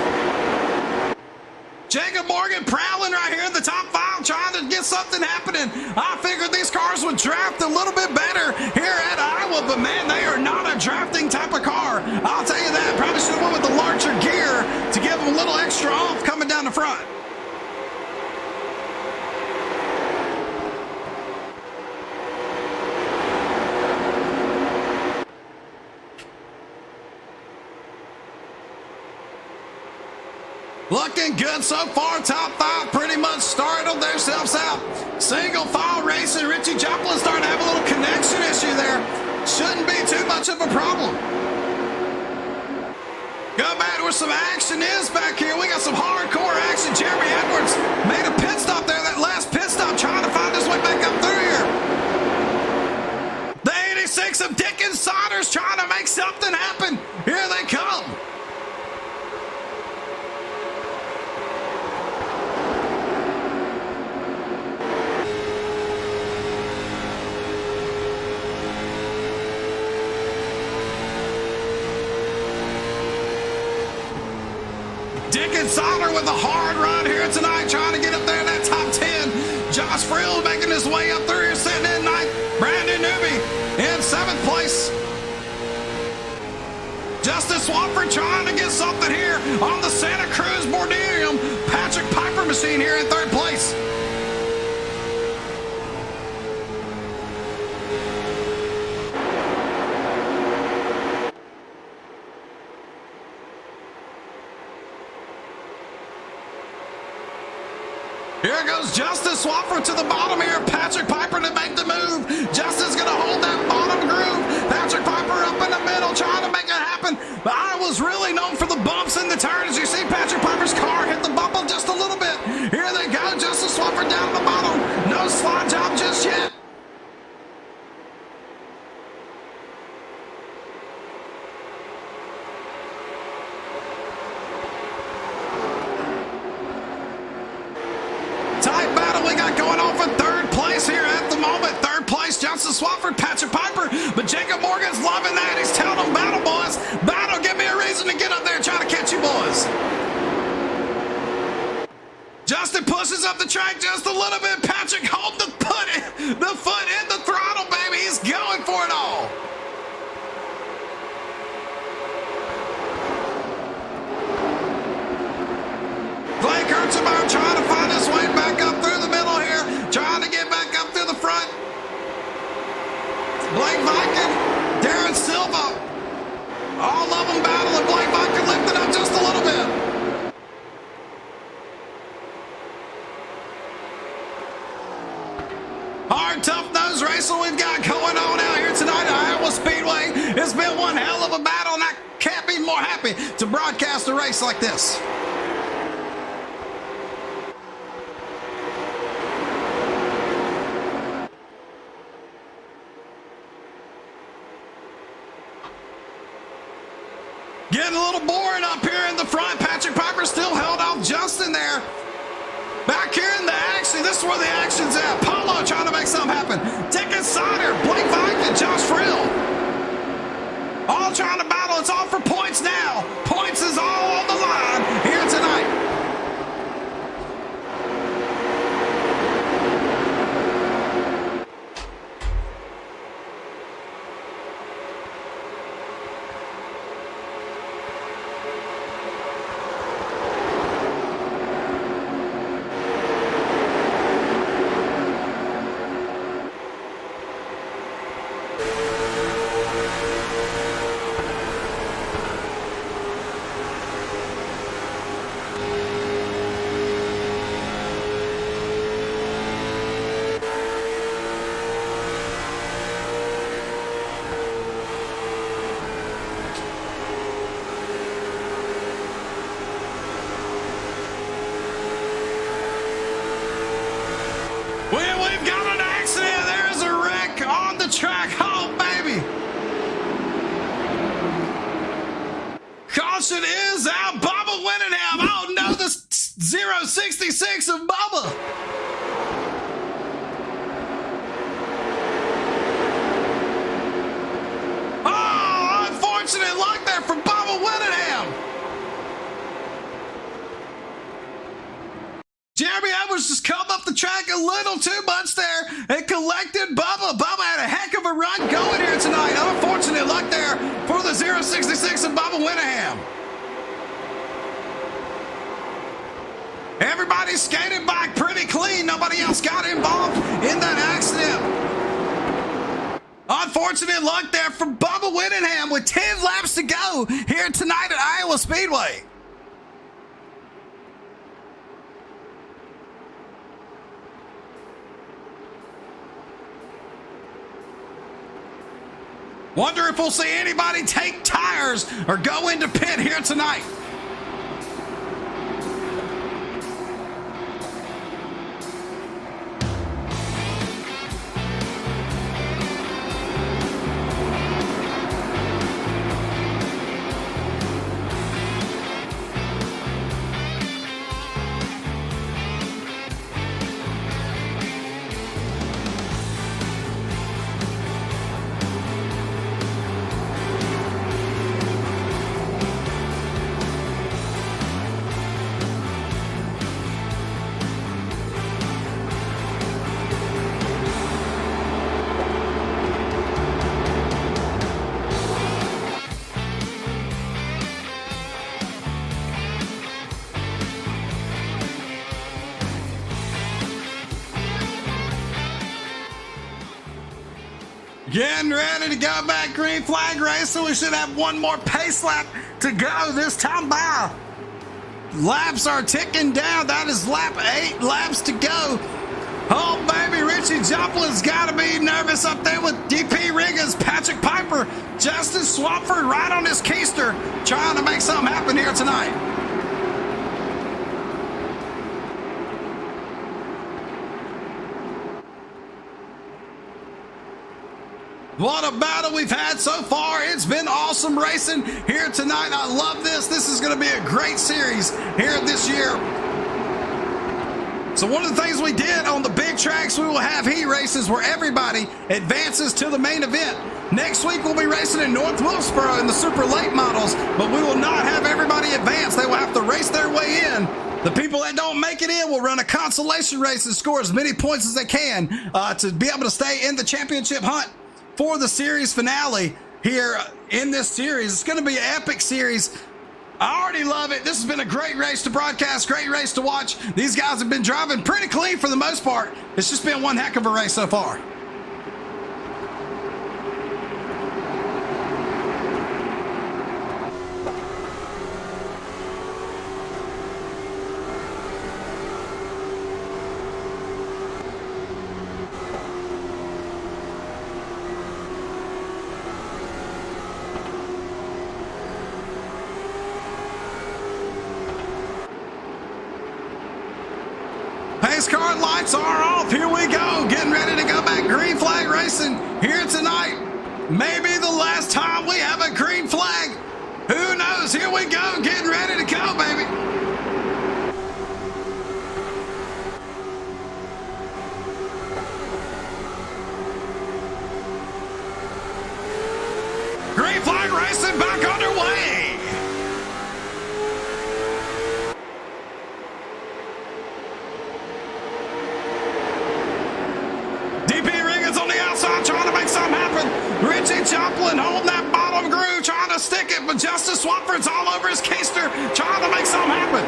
Jacob Morgan prowling right here in the top 5, trying to get something happening. I figured these cars would draft a little bit better here at Iowa, but man, they are not a drafting type of car. I'll tell you that. Probably should have went with the larger gear to give them a little extra oomph coming down the front. Looking good so far. Top five pretty much started themselves out. Single file racing. Richie Joplin starting to have a little connection issue there. Shouldn't be too much of a problem. Go back where some action is back here. We got some hardcore action. Jeremy Edwards made a pit stop there. That last pit stop trying to find his way back up through here. The 86 of Dick Insiders trying to make something happen. Here they come. Dick Insider with a hard run here tonight, trying to get up there in that top 10. Josh Frill making his way up through here, sitting in ninth. Brandon Newby in 7th place. Justin Swafford trying to get something here on the Santa Cruz Bordellium. Patrick Piper machine here in 3rd place. Here goes Justin Swafford to the bottom here. Patrick Piper to make the move. Justin's going to hold that bottom groove. Patrick Piper up in the middle trying to make it happen. But I was really known for the bumps in the turns. You see Patrick Piper's car hit the bump just a little bit. Here they go. Justin Swafford down the bottom. No slide job just yet. Justin Swafford, Patrick Piper, but Jacob Morgan's loving that. He's telling them, battle, boys. Battle, give me a reason to get up there and try to catch you, boys. Justin pushes up the track just a little bit. Patrick holding the foot in the throttle, baby. He's going for it all. Blake Kurtzenbauer trying to find his way back up through the middle here, trying to get back up through the front. Blake Viking, Darren Silva, all of them battling. Blake Viking lifted up just a little bit. Hard, tough-nosed racing we've got going on out here tonight at Iowa Speedway. It's been one hell of a battle, and I can't be more happy to broadcast a race like this. Getting a little boring up here in the front. Patrick Piper still held off Justin there. Back here in the action, this is where the action's at. Paulo trying to make something happen. Dick Insider, Blake Viking, Josh Frill. All trying to battle. It's all for points now. Points is all on the line here tonight. We've got an accident. There's a wreck on the track. Oh, baby. Caution is out. Bubba Winningham. Oh, no, the 066 of Bubba. Oh, unfortunate luck there for Bubba Winningham. Jeremy Edwards just come up the track a little too much there and collected Bubba. Bubba had a heck of a run going here tonight. Unfortunate luck there for the 066 of Bubba Winningham. Everybody skated back pretty clean. Nobody else got involved in that accident. Unfortunate luck there for Bubba Winningham with 10 laps to go here tonight at Iowa Speedway. Wonder if we'll see anybody take tires or go into pit here tonight. Getting ready to go back green flag racing. We should have one more pace lap to go this time by. Laps are ticking down. That is lap 8 laps to go. Oh, baby, Richie Joplin's got to be nervous up there with DP Riggins, Patrick Piper, Justin Swafford right on his keister, trying to make something happen here tonight. What a battle we've had so far. It's been awesome racing here tonight. I love this. This is going to be a great series here this year. So one of the things we did on the big tracks, we will have heat races where everybody advances to the main event. Next week, we'll be racing in North Wilkesboro in the super late models, but we will not have everybody advance. They will have to race their way in. The people that don't make it in will run a consolation race and score as many points as they can to be able to stay in the championship hunt for the series finale here in this series. It's going to be an epic series. I already love it. This has been a great race to broadcast, great race to watch. These guys have been driving pretty clean for the most part. It's just been one heck of a race so far. Pace car lights are off. Here we go. Getting ready to go back green flag racing here tonight. Maybe the last time we have a green flag. Who knows? Here we go. Getting ready to go, baby. Green flag racing back underway. Trying to make something happen. Richie Joplin holding that bottom groove, trying to stick it, but Justin Swafford's all over his keister, trying to make something happen.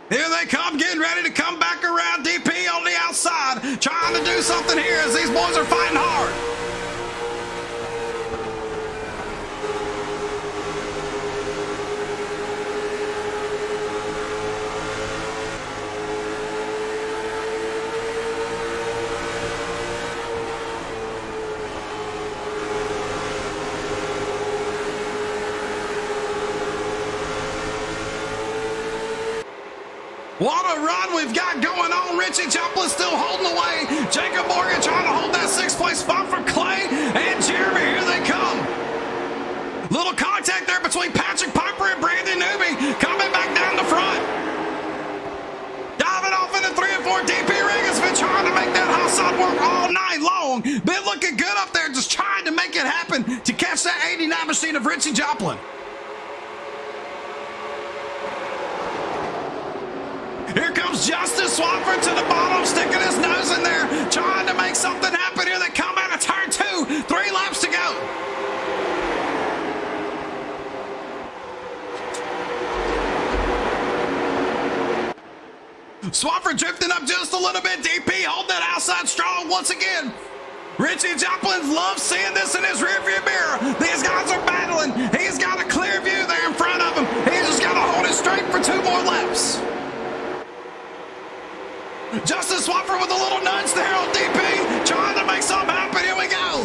Here they come, getting ready to come back around. DP on the outside, trying to do something here as these boys are fighting hard. What a run we've got going on. Richie Joplin still holding away. Jacob Morgan trying to hold that 6th place spot for Clay and Jeremy. Here they come. Little contact there between Patrick Piper and Brandon Newby. Coming back down the front. Diving off into 3 and 4. DP Ring has been trying to make that hot side work all night long. Been looking good up there, just trying to make it happen to catch that 89 machine of Richie Joplin. Here comes Justice Swafford to the bottom, sticking his nose in there, trying to make something happen. Here they come out of turn 2. 3 laps to go. Swafford drifting up just a little bit. DP holding that outside strong once again. Richie Joplin loves seeing this in his rearview mirror. These guys are battling. He's got a clear view there in front of him. He's just got to hold it straight for 2 more laps. Justin Swafford with a little nudge there on DP, trying to make something happen. Here we go.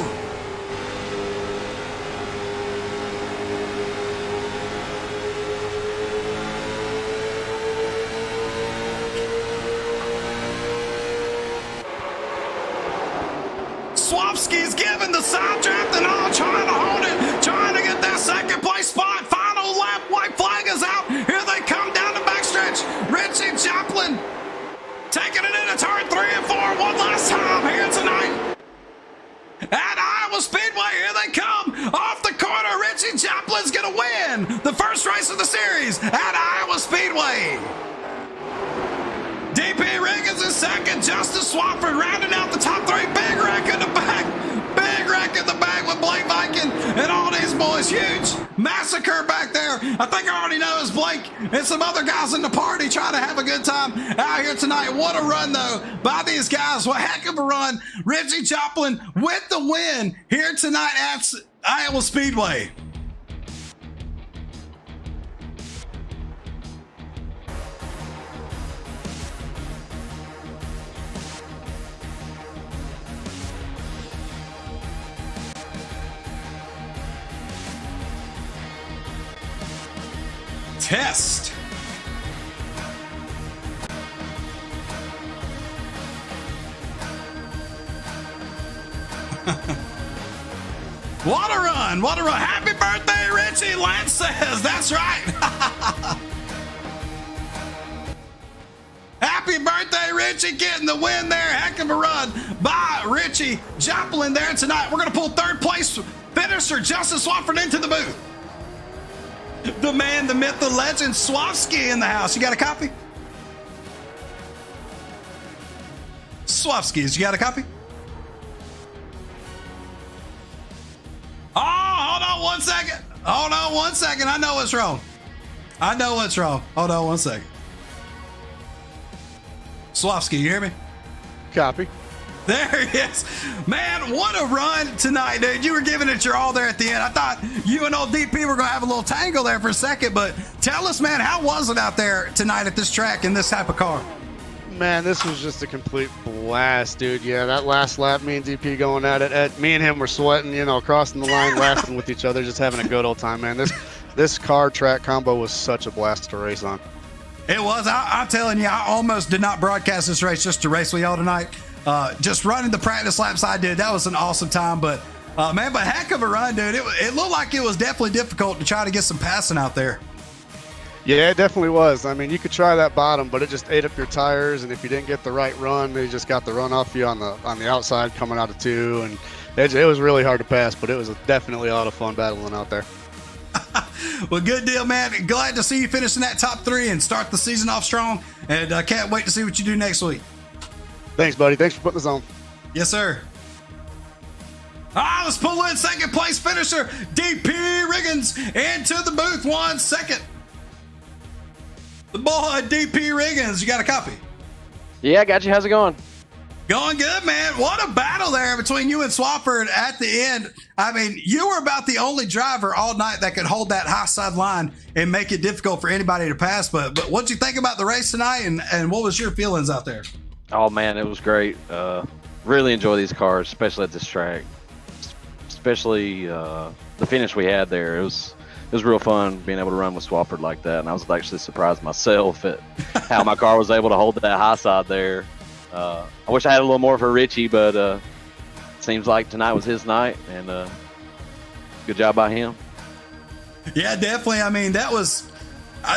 Swapski's giving the side draft and all, trying to hold it, trying to get that second place spot. Final lap, white flag is out. Here they come down the backstretch. Richie Joplin taking it into turn 3 and 4 one last time here tonight. At Iowa Speedway, here they come. Off the corner, Richie Joplin's going to win the first race of the series at Iowa Speedway. DP Riggins in second. Justice Swafford rounding out the top 3. Big wreck in the back. Big wreck in the back with Blake Viking and all these boys. Huge massacre back there. I think I already know it's Blake and some other guys in the party trying to have a good time out here tonight. What a run, though, by these guys. What a heck of a run. Richie Joplin with the win here tonight at Iowa Speedway. Test. What a run. What a run. Happy birthday, Richie. Lance says that's right. Happy birthday, Richie, getting the win there. Heck of a run by Richie Joplin there tonight. We're going to pull 3rd place finisher Justin Swafford into the booth. The man, the myth, the legend, Swapski in the house. You got a copy? Swapskis, you got a copy? Oh, hold on 1 second. Hold on 1 second. I know what's wrong. I know what's wrong. Hold on 1 second. Swapski, you hear me? Copy. There he is. Man, what a run tonight, dude. You were giving it your all there at the end. I thought you and old DP were going to have a little tangle there for a second, but tell us, man, how was it out there tonight at this track in this type of car? Man, this was just a complete blast, dude. Yeah, that last lap, me and DP going at it. Me and him were sweating, you know, crossing the line, laughing with each other, just having a good old time, man. This car track combo was such a blast to race on. It was. I'm telling you, I almost did not broadcast this race just to race with y'all tonight. Just running the practice laps I did, that was an awesome time. But man, but heck of a run, dude. It looked like it was definitely difficult to try to get some passing out there. Yeah, it definitely was. I mean, you could try that bottom, but it just ate up your tires, and if you didn't get the right run, they just got the run off you on the outside coming out of 2, and it was really hard to pass. But it was definitely a lot of fun battling out there. Well, good deal, man. Glad to see you finish in that top 3 and start the season off strong. And can't wait to see what you do next week. Thanks, buddy. Thanks for putting this on. Yes, sir. Let's pull in second place finisher DP Riggins into the booth. 1 second. The boy DP Riggins, you got a copy? Yeah, I got you. How's it going? Going good, man. What a battle there between you and Swafford at the end. I mean, you were about the only driver all night that could hold that high side line and make it difficult for anybody to pass. But what'd you think about the race tonight, and what was your feelings out there? Oh, man, it was great. Really enjoy these cars, especially at this track. Especially the finish we had there. It was real fun being able to run with Swafford like that, and I was actually surprised myself at how my car was able to hold that high side there. I wish I had a little more for Richie, but it seems like tonight was his night, and good job by him. Yeah, definitely. I mean, that was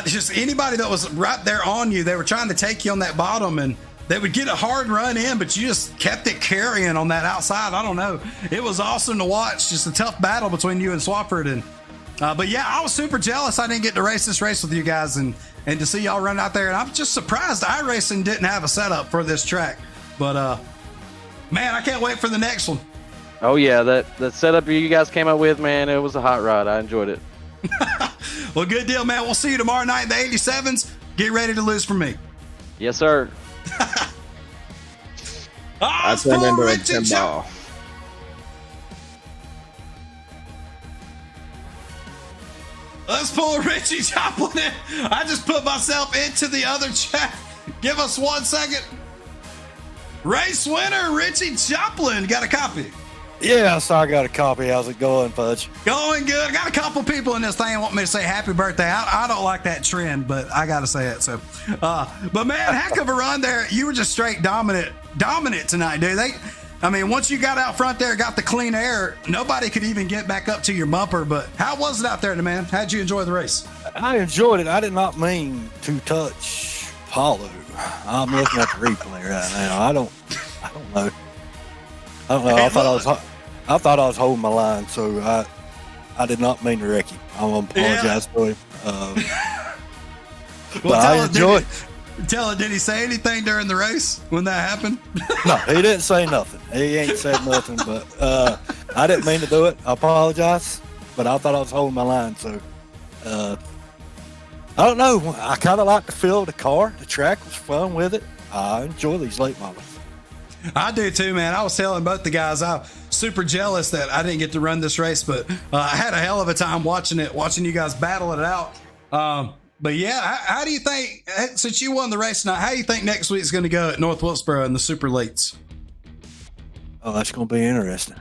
just anybody that was right there on you. They were trying to take you on that bottom, and they would get a hard run in, but you just kept it carrying on that outside. I don't know. It was awesome to watch. Just a tough battle between you and Swafford, and But yeah, I was super jealous I didn't get to race this race with you guys and to see y'all run out there. And I'm just surprised iRacing didn't have a setup for this track. But man, I can't wait for the next one. Oh yeah, that setup you guys came up with, man, it was a hot ride. I enjoyed it. Well, good deal, man. We'll see you tomorrow night in the 87s. Get ready to lose for me. Yes, sir. I turned into a pinball. Let's pull Richie Joplin in. I just put myself into the other chat. Give us 1 second. Race winner, Richie Joplin. Got a copy? Yes, I got a copy. How's it going, Fudge? Going good. I got a couple people in this thing want me to say happy birthday. I don't like that trend, but I got to say it. So, but man, heck of a run there. You were just straight dominant tonight, dude. I mean, once you got out front there, got the clean air, nobody could even get back up to your bumper. But how was it out there, man? How'd you enjoy the race? I enjoyed it. I did not mean to touch Paulo. I'm looking at the replay right now. I don't know. I thought I was holding my line, so I did not mean to wreck him. I want to apologize to him. But I enjoyed. Did he say anything during the race when that happened? No, he didn't say nothing. He ain't said nothing, but I didn't mean to do it. I apologize, but I thought I was holding my line, so I don't know. I kind of like the feel of the car. The track was fun with it. I enjoy these late models. I do too, man. I was telling both the guys I'm super jealous that I didn't get to run this race, but I had a hell of a time watching you guys battle it out. But yeah, how do you think, since you won the race tonight, how do you think next week's going to go at North Wilkesboro in the super lates? Oh, that's going to be interesting.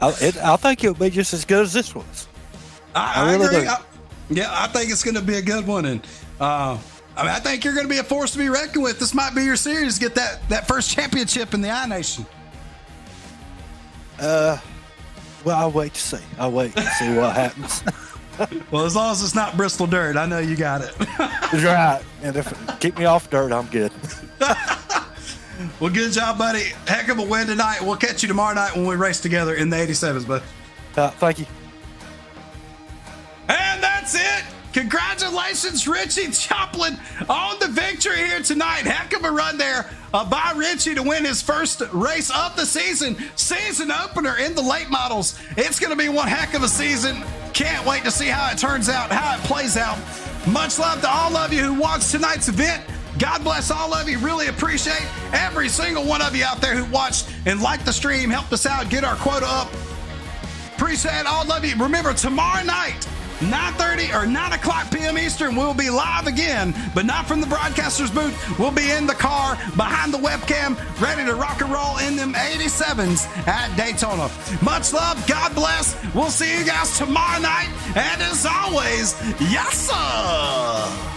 I think it'll be just as good as this was. I really agree. I think it's going to be a good one. And I think you're going to be a force to be reckoned with. This might be your series to get that first championship in the iNation. Well, I'll wait to see. I'll wait to see what happens. Well, as long as it's not Bristol dirt, I know you got it. That's right. And if keep me off dirt, I'm good. Well, good job, buddy. Heck of a win tonight. We'll catch you tomorrow night when we race together in the 87s, bud. Thank you. And that's it. Congratulations, Richie Joplin, on the victory here tonight. Heck of a run there by Richie to win his first race of the season opener in the late models. It's going to be one heck of a season. Can't wait to see how it turns out, how it plays out. Much love to all of you who watched tonight's event. God bless all of you. Really appreciate every single one of you out there who watched and liked the stream, helped us out, get our quota up. Appreciate all of you. Remember, tomorrow night, 9:30 or 9 o'clock p.m. Eastern, we'll be live again, but not from the broadcaster's booth. We'll be in the car behind the webcam, ready to rock and roll in them 87s at Daytona. Much love. God bless. We'll see you guys tomorrow night. And as always, yes, sir.